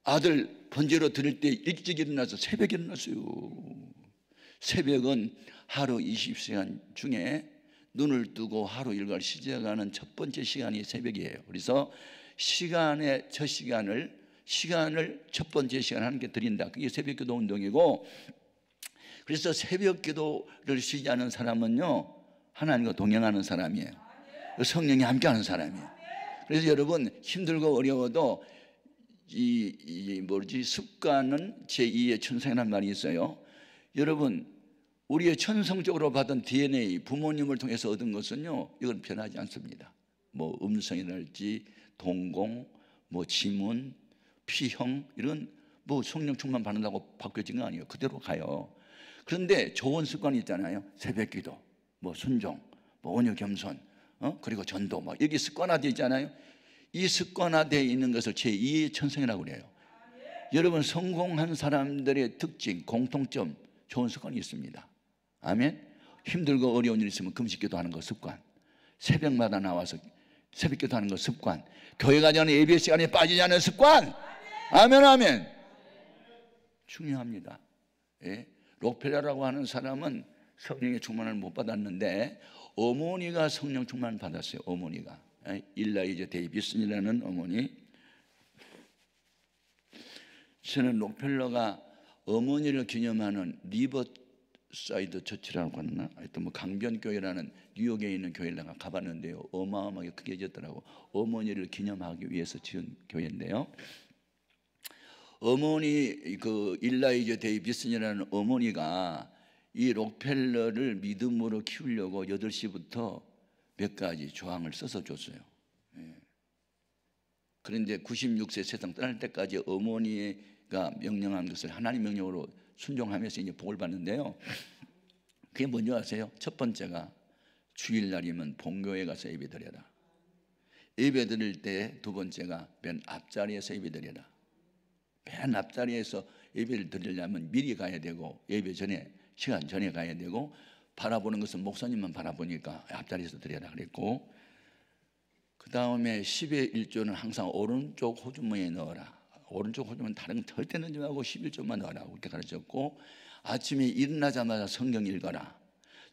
아들 번제로 드릴 때 일찍 일어나서 새벽에 일어났어요. 새벽은 하루 20시간 중에 눈을 뜨고 하루 일과를 시작하는 첫 번째 시간이 새벽이에요. 그래서 시간의 첫 시간을 첫 번째 시간 하는 게 드린다. 그게 새벽기도 운동이고, 그래서 새벽기도를 시작하는 사람은요, 하나님과 동행하는 사람이에요. 성령이 함께하는 사람이에요. 그래서 여러분, 힘들고 어려워도 습관은 제2의 천성이라는 말이 있어요. 여러분, 우리의 천성적으로 받은 DNA, 부모님을 통해서 얻은 것은요, 이건 변하지 않습니다. 뭐 음성이랄지 동공, 뭐 지문, 피형, 이런 뭐 성령 충만 받는다고 바뀌어진 거 아니에요. 그대로 가요. 그런데 좋은 습관이 있잖아요. 새벽기도, 뭐 순종, 뭐 온유 겸손, 그리고 전도, 막 여기 습관화되어 있잖아요. 이 습관화되어 있는 것을 제2의 천성이라고 그래요. 여러분, 성공한 사람들의 특징, 공통점, 좋은 습관이 있습니다. 아멘. 힘들고 어려운 일 있으면 금식기도 하는 거 습관, 새벽마다 나와서 새벽기도 하는 거 습관, 교회 가지 않은 예배 시간에 빠지지 않는 습관. 아멘, 아멘. 중요합니다. 예. 록펠러라고 하는 사람은 성령의 충만을 못 받았는데 어머니가 성령 충만을 받았어요. 어머니가 일라이저 데이비슨이라는 어머니. 저는 록펠러가 어머니를 기념하는 리버사이드 처치라고 하나, 하여튼 뭐 강변교회라는 뉴욕에 있는 교회를 내가 가봤는데요, 어마어마하게 크게 지었더라고. 어머니를 기념하기 위해서 지은 교회인데요, 어머니 그 일라이저 데이비슨이라는 어머니가 이 록펠러를 믿음으로 키우려고 8시부터 몇 가지 조항을 써서 줬어요. 그런데 96세 세상 떠날 때까지 어머니가 명령한 것을 하나님 명령으로 순종하면서 이제 복을 받는데요, 그게 뭔지 아세요? 첫 번째가 주일날이면 본교회 가서 예배 드려라. 예배 드릴 때 두 번째가 맨 앞자리에서 예배 드려라. 맨 앞자리에서 예배를 드리려면 미리 가야 되고, 예배 전에, 시간 전에 가야 되고, 바라보는 것은 목사님만 바라보니까 앞자리에서 드려라 그랬고, 그 다음에 10의 1조는 항상 오른쪽 호주머니에 넣어라. 오른쪽 호주머니 다른 건 절대 넣지 말고 11조만 넣어라, 그렇게 가르쳤고, 아침에 일어나자마자 성경 읽어라.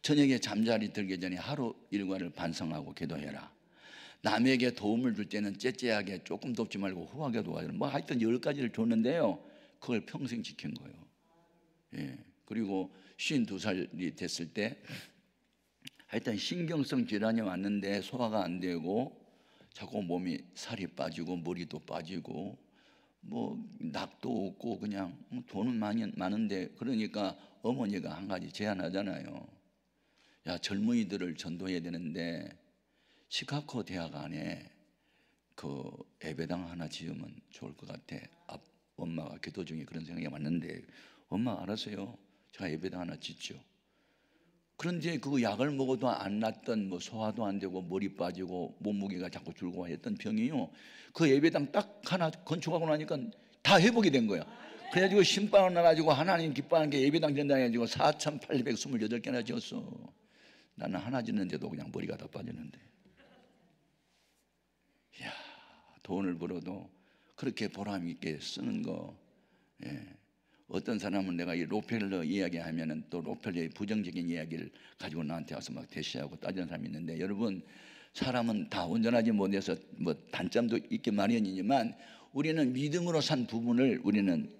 저녁에 잠자리 들기 전에 하루 일과를 반성하고 기도해라. 남에게 도움을 줄 때는 째째하게 조금 돕지 말고 후하게 도와줘라. 뭐 하여튼 10가지를 줬는데요, 그걸 평생 지킨 거예요. 예. 그리고 52살이 됐을 때 하여튼 신경성 질환이 왔는데 소화가 안 되고 자꾸 몸이 살이 빠지고 머리도 빠지고 뭐 낙도 없고 그냥 돈은 많은데, 그러니까 어머니가 한 가지 제안하잖아요. 야, 젊은이들을 전도해야 되는데 시카고 대학 안에 그 예배당 하나 지으면 좋을 것 같아. 엄마가 기도 중에 그런 생각이 왔는데, 엄마 알았어요, 제가 예배당 하나 짓죠. 그런데 그 약을 먹어도 안 낫던, 뭐 소화도 안 되고 머리 빠지고 몸무게가 자꾸 줄고 했던 병이요, 그 예배당 딱 하나 건축하고 나니까 다 회복이 된 거야. 그래가지고 신방을 나가지고 하나님 기뻐하는 게 예배당 된다 해가지고 4,828개나 지었어. 나는 하나 짓는데도 그냥 머리가 다 빠지는데. 이야, 돈을 벌어도 그렇게 보람 있게 쓰는 거. 예. 어떤 사람은 내가 이 록펠러 이야기하면은 또 록펠러의 부정적인 이야기를 가지고 나한테 와서 막 대시하고 따지는 사람이 있는데, 여러분, 사람은 다 온전하지 못해서 뭐 단점도 있기 마련이지만 우리는 믿음으로 산 부분을 우리는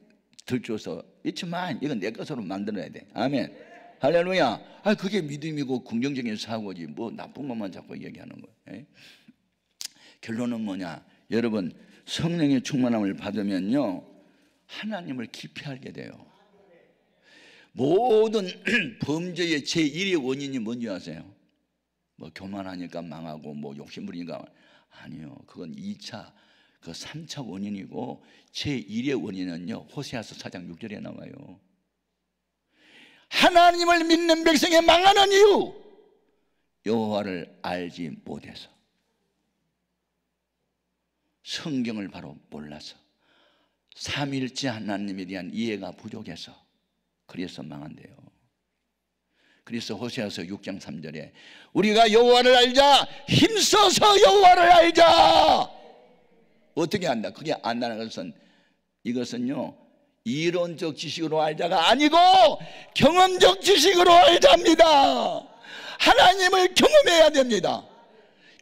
들춰서 있지만 이건 내 것으로 만들어야 돼. 아멘. 할렐루야. 아, 그게 믿음이고 긍정적인 사고지 뭐 나쁜 것만 자꾸 얘기하는 거예요. 결론은 뭐냐? 여러분, 성령의 충만함을 받으면요 하나님을 깊이 알게 돼요. 모든 범죄의 제1의 원인이 뭔지 아세요? 뭐 교만하니까 망하고 뭐 욕심부리니까. 아니요, 그건 2차, 그 3차 원인이고 제1의 원인은요 호세아서 4장 6절에 나와요. 하나님을 믿는 백성이 망하는 이유, 여호와를 알지 못해서, 성경을 바로 몰라서, 삼일째 하나님에 대한 이해가 부족해서, 그래서 망한대요. 그래서 호세아서 6장 3절에 우리가 여호와를 알자, 힘써서 여호와를 알자. 어떻게 안다? 그게 안다는 것은, 이것은요 이론적 지식으로 알자가 아니고 경험적 지식으로 알자입니다. 하나님을 경험해야 됩니다.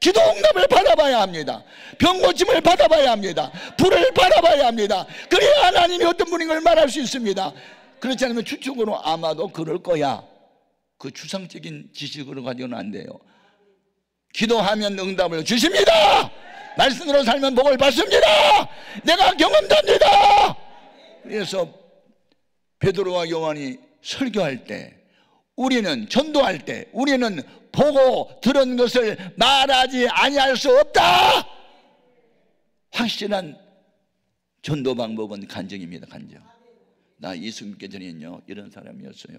기도 응답을 받아봐야 합니다. 병 고침을 받아봐야 합니다. 불을 받아봐야 합니다. 그래야 하나님이 어떤 분인 걸 말할 수 있습니다. 그렇지 않으면 추측으로 아마도 그럴 거야, 그 추상적인 지식으로 가지고는 안 돼요. 기도하면 응답을 주십니다. 말씀으로 살면 복을 받습니다. 내가 경험됩니다. 그래서 베드로와 요한이 설교할 때, 우리는 전도할 때, 우리는 보고 들은 것을 말하지 아니할 수 없다. 확실한 전도 방법은 간증입니다. 간증. 나 예수 믿기 전에는요 이런 사람이었어요.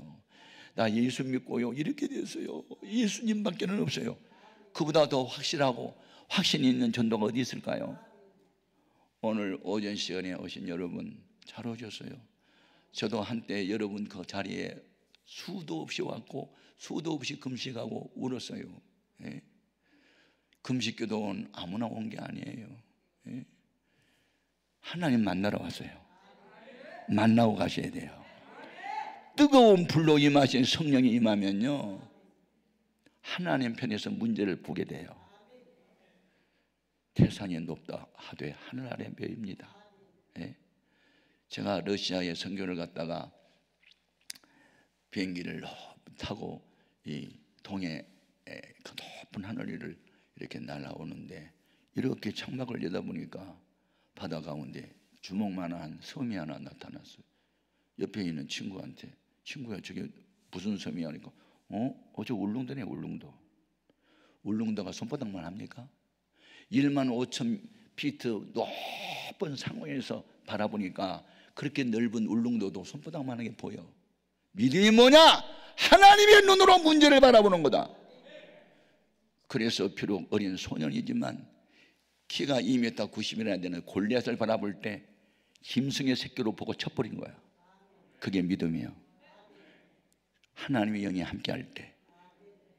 나 예수 믿고요 이렇게 됐어요. 예수님밖에는 없어요. 그보다 더 확실하고 확신 있는 전도가 어디 있을까요? 오늘 오전 시간에 오신 여러분 잘 오셨어요. 저도 한때 여러분 그 자리에 수도 없이 왔고 수도 없이 금식하고 울었어요. 예? 금식기도는 아무나 온 게 아니에요. 예? 하나님 만나러 왔어요. 만나고 가셔야 돼요. 뜨거운 불로 임하신 성령이 임하면요 하나님 편에서 문제를 보게 돼요. 태산이 높다 하되 하늘 아래 묘입니다. 예? 제가 러시아에 선교를 갔다가 비행기를 타고 이 동해 그 높은 하늘 위를 이렇게 날아오는데, 이렇게 창밖을 내다보니까 바다 가운데 주먹만한 섬이 하나 나타났어요. 옆에 있는 친구한테, 친구야 저게 무슨 섬이야? 하니까 저 울릉도네. 울릉도가 손바닥만 합니까? 15,000피트 높은 상공에서 바라보니까 그렇게 넓은 울릉도도 손바닥만하게 보여. 믿음이 뭐냐? 하나님의 눈으로 문제를 바라보는 거다. 그래서 비록 어린 소년이지만 키가 2m 90이나 되는 골리앗을 바라볼 때 짐승의 새끼로 보고 쳐버린 거야. 그게 믿음이에요. 하나님의 영이 함께할 때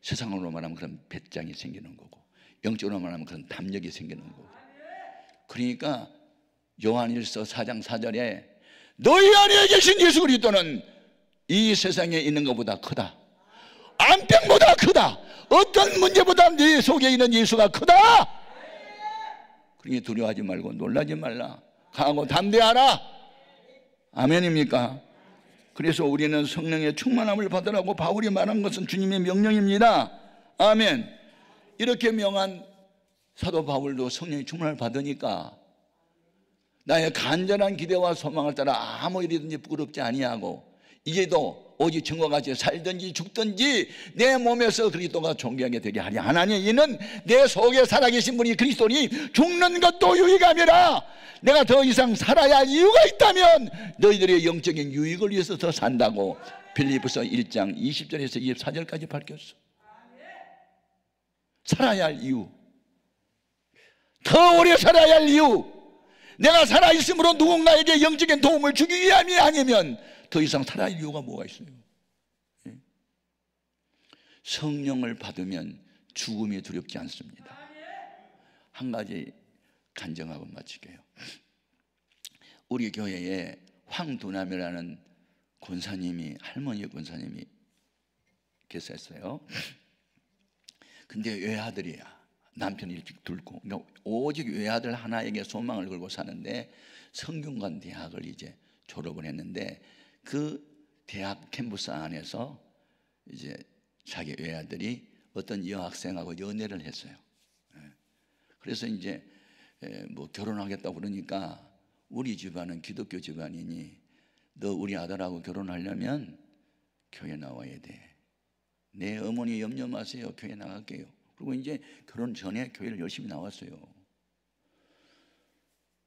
세상으로 말하면 그런 배짱이 생기는 거고, 영적으로 말하면 그런 담력이 생기는 거고. 그러니까 요한일서 4장 4절에 너희 안에 계신 예수 그리스도는 이 세상에 있는 것보다 크다. 암병보다 크다. 어떤 문제보다 네 속에 있는 예수가 크다. 그러니 두려워하지 말고 놀라지 말라. 강하고 담대하라. 아멘입니까? 그래서 우리는 성령의 충만함을 받으라고 바울이 말한 것은 주님의 명령입니다. 아멘. 이렇게 명한 사도 바울도 성령의 충만을 받으니까 나의 간절한 기대와 소망을 따라 아무 일이든지 부끄럽지 아니하고 이제도 오직 전과 같이 살든지 죽든지 내 몸에서 그리스도가 존귀하게 되게 하리. 하나님, 이는 내 속에 살아계신 분이 그리스도니 죽는 것도 유익함이라. 내가 더 이상 살아야 할 이유가 있다면 너희들의 영적인 유익을 위해서 더 산다고 빌립보서 1장 20절에서 24절까지 밝혔어. 살아야 할 이유, 더 오래 살아야 할 이유, 내가 살아있으므로 누군가에게 영적인 도움을 주기 위함이 아니면 더 이상 살아야 할 이유가 뭐가 있어요? 성령을 받으면 죽음이 두렵지 않습니다. 한 가지 간증하고 마칠게요. 우리 교회에 황두남이라는 권사님이, 할머니 권사님이 계셨어요. 근데 외아들이야. 남편이 일찍 들고, 그러니까 오직 외아들 하나에게 소망을 걸고 사는데 성균관 대학을 이제 졸업을 했는데 그 대학 캠퍼스 안에서 이제 자기 외아들이 어떤 여학생하고 연애를 했어요. 그래서 이제 뭐 결혼하겠다고 그러니까 우리 집안은 기독교 집안이니 너 우리 아들하고 결혼하려면 교회 나와야 돼. 내 어머니 염려 마세요. 교회 나갈게요. 그리고 이제 결혼 전에 교회를 열심히 나왔어요.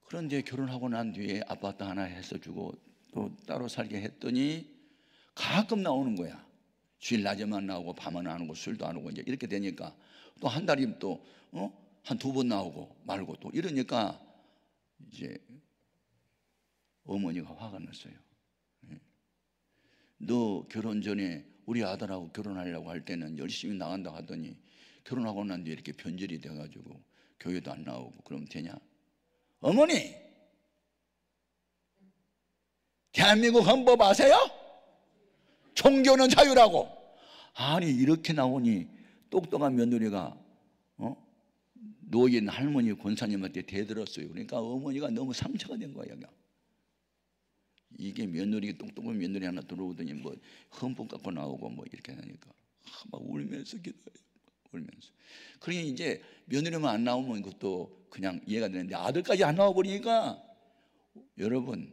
그런데 결혼하고 난 뒤에 아파트 하나 해서 주고 또 따로 살게 했더니 가끔 나오는 거야. 주일 낮에만 나오고 밤은 안 오고 술도 안 오고 이제 이렇게 되니까 또 한 달이면 또 한 2번 나오고 말고 또 이러니까 이제 어머니가 화가 났어요. 너 결혼 전에 우리 아들하고 결혼하려고 할 때는 열심히 나간다 하더니 결혼하고 난 뒤에 이렇게 변절이 돼가지고 교회도 안 나오고 그러면 되냐? 어머니, 대한민국 헌법 아세요? 종교는 자유라고. 아니 이렇게 나오니 똑똑한 며느리가 노인 할머니 권사님한테 대들었어요. 그러니까 어머니가 너무 상처가 된 거예요. 이게 며느리, 똑똑한 며느리 하나 들어오더니 뭐 헌법 갖고 나오고 뭐 이렇게 하니까 막 울면서 기도해요. 울면서. 그러니 이제 며느리만 안 나오면 그것도 그냥 이해가 되는데 아들까지 안 나와 버리니까 여러분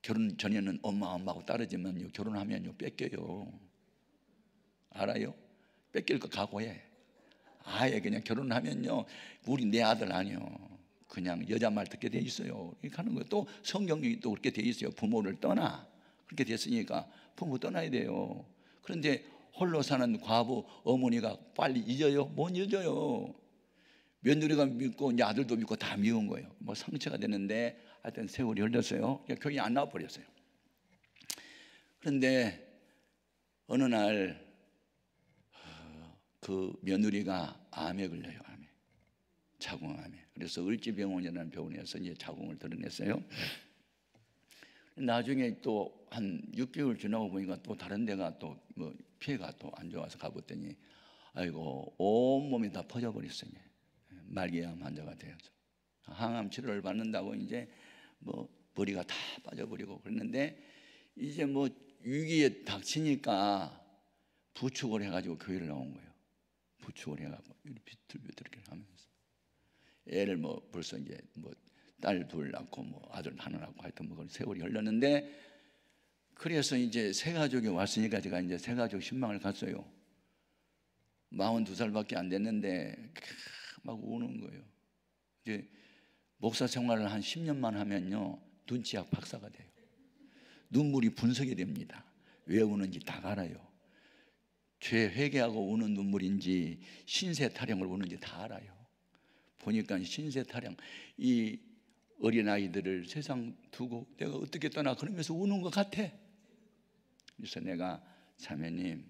결혼 전에는 엄마하고 따르지만요 결혼하면요 뺏겨요. 알아요? 뺏길 거 각오해. 아예 그냥 결혼하면요 우리 내 아들 아니요. 그냥 여자 말 듣게 돼 있어요. 이렇게 하는 거예요. 또 성경이 또 그렇게 돼 있어요. 부모를 떠나. 그렇게 됐으니까 부모 떠나야 돼요. 그런데 홀로 사는 과부 어머니가 빨리 잊어요? 못 잊어요. 며느리가 믿고 이제 아들도 믿고 다 미운 거예요. 뭐 상처가 되는데 하여튼 세월이 흘렀어요. 교회 안 나와 버렸어요. 그런데 어느 날 그 며느리가 암에 걸려요. 암에. 자궁암에. 그래서 을지병원이라는 병원에서 이제 자궁을 드러냈어요. 나중에 또 한 6개월 지나고 보니까 또 다른 데가 또 뭐 피해가 또 안 좋아서 가봤더니 아이고 온몸이 다 퍼져버렸어요. 말기암 환자가 되어서 항암 치료를 받는다고 이제 뭐 머리가 다 빠져버리고 그랬는데 이제 뭐 위기에 닥치니까 부축을 해가지고 교회를 나온 거예요. 부축을 해가지고 비틀비틀 이렇게 하면서 애를 뭐 벌써 이제 뭐 딸 둘 낳고 뭐 아들 하나 낳고 하여튼 뭐 세월이 흘렀는데 그래서 이제 새 가족이 왔으니까 제가 이제 새 가족 신방을 갔어요. 42살밖에 안 됐는데 막 우는 거예요. 이제 목사 생활을 한 10년만 하면요 눈치학 박사가 돼요. 눈물이 분석이 됩니다. 왜 우는지 다 알아요. 죄 회개하고 우는 눈물인지 신세 타령을 우는지 다 알아요. 보니까 신세 타령, 이 어린아이들을 세상 두고 내가 어떻게 떠나 그러면서 우는 것 같아. 그래서 내가 자매님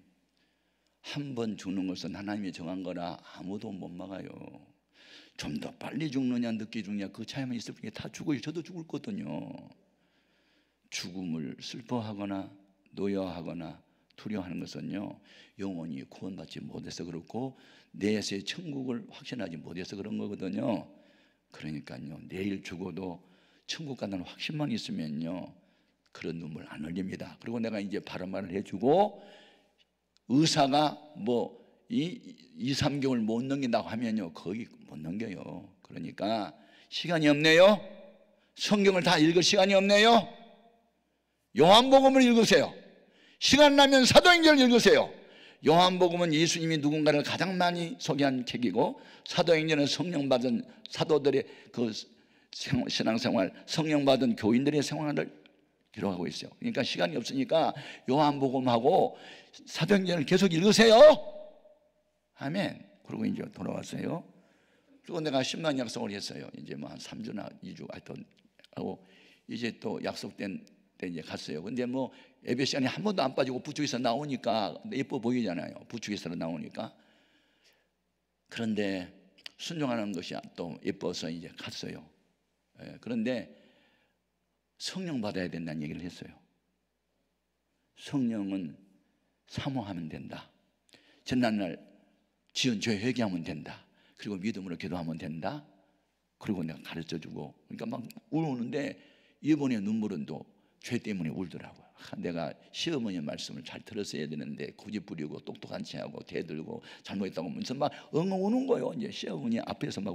한 번 죽는 것은 하나님이 정한 거라 아무도 못 막아요. 좀 더 빨리 죽느냐 늦게 죽느냐 그 차이만 있을 뿐이에요. 다 죽어요. 저도 죽을 거거든요. 죽음을 슬퍼하거나 노여하거나 두려워하는 것은요 영원히 구원받지 못해서 그렇고 내세의 천국을 확신하지 못해서 그런 거거든요. 그러니까요 내일 죽어도 천국 간다는 확신만 있으면요 그런 눈물 안 흘립니다. 그리고 내가 이제 바른 말을 해주고 의사가 뭐 2-3개월 못 넘긴다고 하면요 거의 못 넘겨요. 그러니까 시간이 없네요. 성경을 다 읽을 시간이 없네요. 요한복음을 읽으세요. 시간 나면 사도행전을 읽으세요. 요한복음은 예수님이 누군가를 가장 많이 소개한 책이고 사도행전은 성령 받은 사도들의 그 신앙생활, 성령 받은 교인들의 생활을 기록하고 있어요. 그러니까 시간이 없으니까 요한복음하고 사도행전을 계속 읽으세요. 아멘. 그리고 이제 돌아왔어요. 그리고 내가 10만 약속을 했어요. 이제 뭐 한 3주나 2주 하여튼 하고 이제 또 약속된 그때 이제 갔어요. 근데 뭐 예배 시간에 한 번도 안 빠지고 부축에서 나오니까 예뻐 보이잖아요. 부축에서 나오니까. 그런데 순종하는 것이 또 예뻐서 이제 갔어요. 그런데 성령 받아야 된다는 얘기를 했어요. 성령은 사모하면 된다. 전날날 지은 죄 회개하면 된다. 그리고 믿음으로 기도하면 된다. 그리고 내가 가르쳐주고, 그러니까 막 우는데 이번에 눈물은 또 죄 때문에 울더라고요. 내가 시어머니 말씀을 잘 들었어야 되는데 고집 부리고 똑똑한 체하고 대들고 잘못했다고 하면서 막 엉엉 우는 거예요. 이제 시어머니 앞에서 막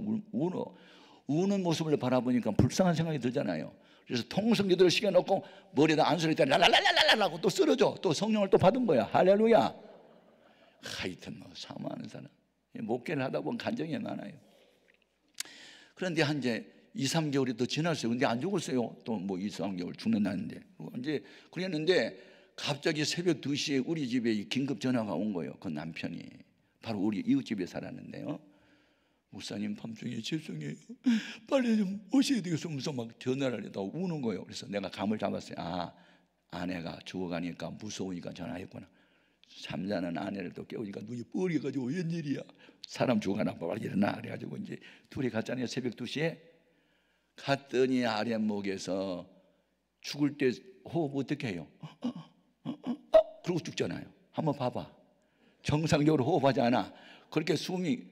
우는 모습을 바라보니까 불쌍한 생각이 들잖아요. 그래서 통성기도를 시켜놓고 머리에다 안수를 때 랄랄랄랄랄라고 또 쓰러져. 또 성령을 또 받은 거야. 할렐루야. 하여튼 뭐 사모하는 사람, 목회를 하다 보면 간정이 많아요. 그런데 한 이제 2, 3개월이 더 지났어요. 근데 안 죽었어요. 또 뭐 2, 3개월 죽는다는데. 이제 그랬는데 갑자기 새벽 2시에 우리 집에 긴급 전화가 온 거예요. 그 남편이 바로 우리 이웃집에 살았는데요. 목사님, 밤중에 죄송해요. 빨리 좀 오셔야 되겠어. 막 전화를 해다 우는 거예요. 그래서 내가 감을 잡았어요. 아, 아내가 죽어가니까 무서우니까 전화했구나. 잠자는 아내를 또 깨우니까 눈이 뻘개가지고 웬일이야. 사람 죽어가나 빨리 일어나. 그래가지고 이제 둘이 갔잖아요. 새벽 2시에 갔더니 아랫목에서 죽을 때 호흡 어떻게 해요? 그러고 죽잖아요. 한번 봐봐. 정상적으로 호흡하지 않아. 그렇게 숨이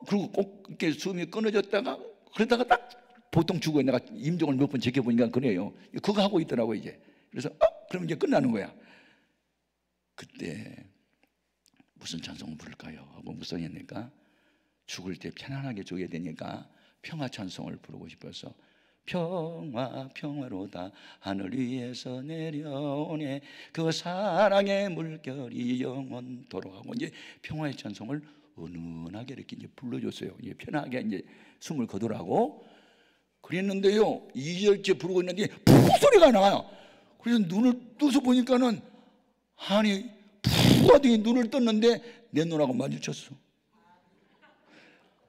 그리고 꼭 이렇게 숨이 끊어졌다가 그러다가 딱 보통 죽어요. 내가 임종을 몇 번 지켜보니까 그래요. 그거 하고 있더라고 이제. 그래서 그럼 이제 끝나는 거야. 그때 무슨 찬송을 부를까요? 하고 묵상했으니까 죽을 때 편안하게 죽어야 되니까 평화 찬송을 부르고 싶어서 평화 평화로다 하늘 위에서 내려오네 그 사랑의 물결이 영원토록 하고 이제 평화의 찬송을 은은하게 이렇게 이제 불러줬어요. 이제 편하게 이제 숨을 거두라고 그랬는데요. 2절째 부르고 있는데 푹 소리가 나요. 그래서 눈을 떠서 보니까는 아니 푹 하더니 눈을 떴는데 내 눈하고 마주쳤어.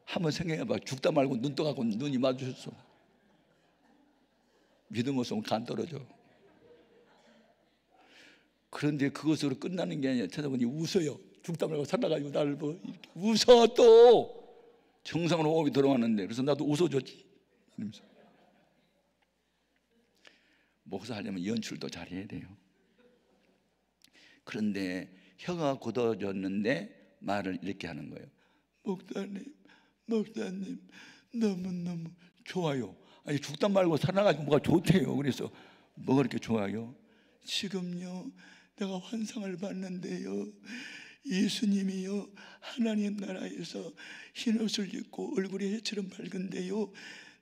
한번 생각해봐. 죽다 말고 눈 떠갖고 눈이 마주쳤어. 믿음 없으면 간 떨어져. 그런데 그것으로 끝나는 게 아니라 찾아보니 웃어요. 죽다 말고 살아가지고 나를 보고 이렇게 웃어. 또 정상으로 호흡이 들어왔는데 그래서 나도 웃어줬지. 이러면서. 목사 하려면 연출도 잘해야 돼요. 그런데 혀가 굳어졌는데 말을 이렇게 하는 거예요. 목사님 너무너무 좋아요. 아니 죽다 말고 살아가지고 뭐가 좋대요. 그래서 뭐가 그렇게 좋아요? 지금요 내가 환상을 봤는데요 예수님이요 하나님 나라에서 흰옷을 입고 얼굴이 해처럼 밝은데요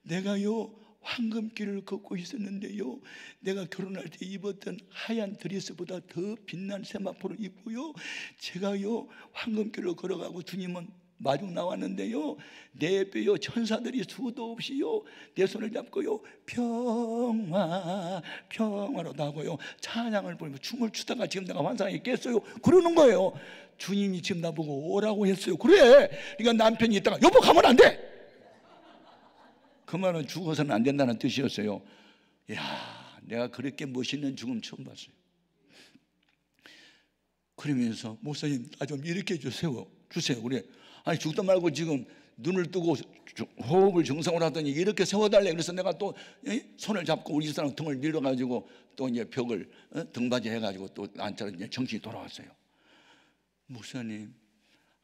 내가요 황금길을 걷고 있었는데요 내가 결혼할 때 입었던 하얀 드레스보다 더 빛난 세마포를 입고요 제가요 황금길을 걸어가고 주님은 마중 나왔는데요 내 옆에요 천사들이 수도 없이요 내 손을 잡고요 평화 평화로다 하고요 찬양을 부르며 춤을 추다가 지금 내가 환상에 깼어요. 그러는 거예요. 주님이 지금 나보고 오라고 했어요. 그래. 그러니까 남편이 있다가 여보 가면 안 돼. 그 말은 죽어서는 안 된다는 뜻이었어요. 이야, 내가 그렇게 멋있는 죽음 처음 봤어요. 그러면서 목사님 나 좀 일으켜 주세요. 그래. 아니 죽다 말고 지금 눈을 뜨고 호흡을 정상으로 하더니 이렇게 세워달래. 그래서 내가 또 손을 잡고 우리 사람 등을 밀어가지고 또 이제 벽을 등받이 해가지고 또 앉아서 이제 정신이 돌아왔어요. 목사님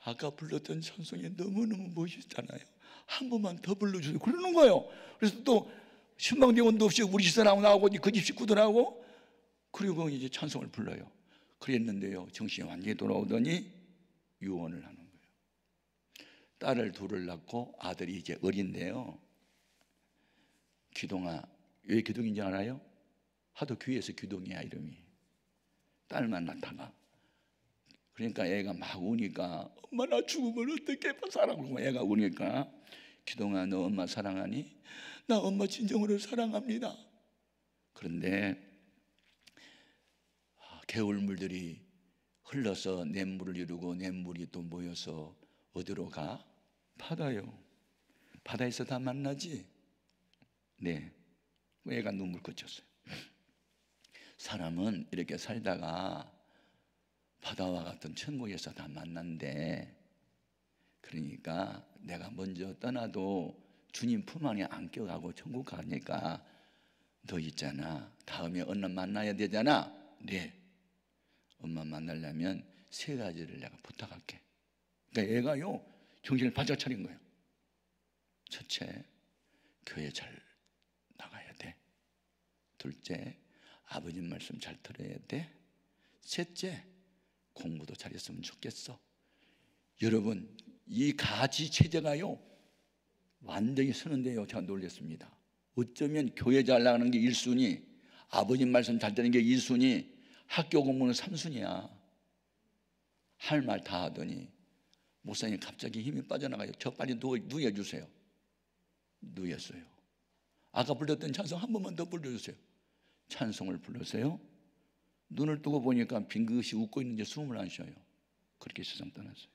아까 불렀던 찬송이 너무너무 멋있잖아요. 한 번만 더 불러주세요. 그러는 거예요. 그래서 또 신방대원도 없이 우리 집사람 나오고 그 집 식구들하고 그리고 이제 찬송을 불러요. 그랬는데요 정신이 완전히 돌아오더니 유언을 하는 거예요. 딸을 둘을 낳고 아들이 이제 어린데요 기동아. 왜 기동인지 알아요? 하도 귀해서 기동이야 이름이. 딸만 낳다가 그러니까 애가 막 우니까 엄마 나 죽으면 어떻게 살아. 그러고 애가 우니까 기동아 너 엄마 사랑하니? 나 엄마 진정으로 사랑합니다. 그런데 개울물들이 흘러서 냇물을 이루고 냇물이 또 모여서 어디로 가? 바다요. 바다에서 다 만나지? 네. 애가 눈물 꽂혔어요. 사람은 이렇게 살다가 바다와 같은 천국에서 다 만난대. 그러니까 내가 먼저 떠나도 주님 품 안에 안겨가고 천국 가니까 너 있잖아, 다음에 엄마 만나야 되잖아. 네, 엄마 만나려면 3가지를 내가 부탁할게. 그러니까 애가요 정신을 바짝 차린 거예요. 첫째, 교회 잘 나가야 돼. 둘째, 아버님 말씀 잘 들어야 돼. 셋째, 공부도 잘했으면 좋겠어. 여러분, 이 가지 체제가요 완전히 서는데요, 제가 놀랐습니다. 어쩌면 교회 잘 나가는 게 1순위, 아버님 말씀 잘 듣는 게 2순위, 학교 공부는 3순위야. 할 말 다 하더니 목사님 갑자기 힘이 빠져나가요. 저 빨리 누워주세요. 누웠어요. 아까 불렀던 찬송 한 번만 더 불러주세요. 찬송을 불렀어요. 눈을 뜨고 보니까 빙긋이 웃고 있는데 숨을 안 쉬어요. 그렇게 세상 떠났어요.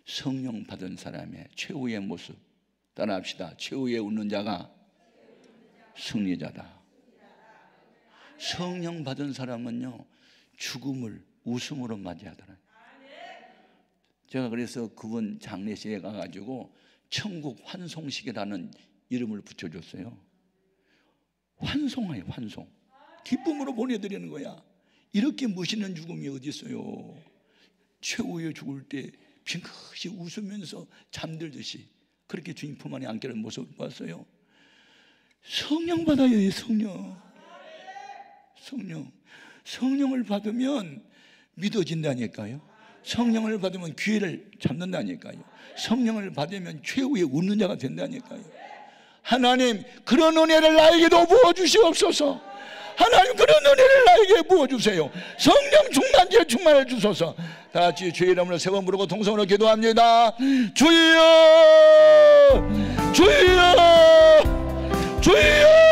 성령 받은 사람의 최후의 모습 따라합시다. 최후의 웃는 자가 승리자다. 성령 받은 사람은요 죽음을 웃음으로 맞이하더라. 제가 그래서 그분 장례식에 가가지고 천국 환송식이라는 이름을 붙여줬어요. 환송해요, 환송. 기쁨으로 보내드리는 거야. 이렇게 멋있는 죽음이 어디 있어요. 최후에 죽을 때 빙긋이 웃으면서 잠들듯이 그렇게 주님 품 안에 안기는 모습을 봤어요. 성령 받아야 해요. 성령을 받으면 믿어진다니까요. 성령을 받으면 기회를 잡는다니까요. 성령을 받으면 최후의 웃는 자가 된다니까요. 하나님, 그런 은혜를 나에게도 부어주시옵소서. 하나님, 그런 은혜를 나에게 부어주세요. 성령 충만지에 충만해 주소서. 다 같이 주의 이름으로 3번 부르고 통성으로 기도합니다. 주여, 주여, 주여.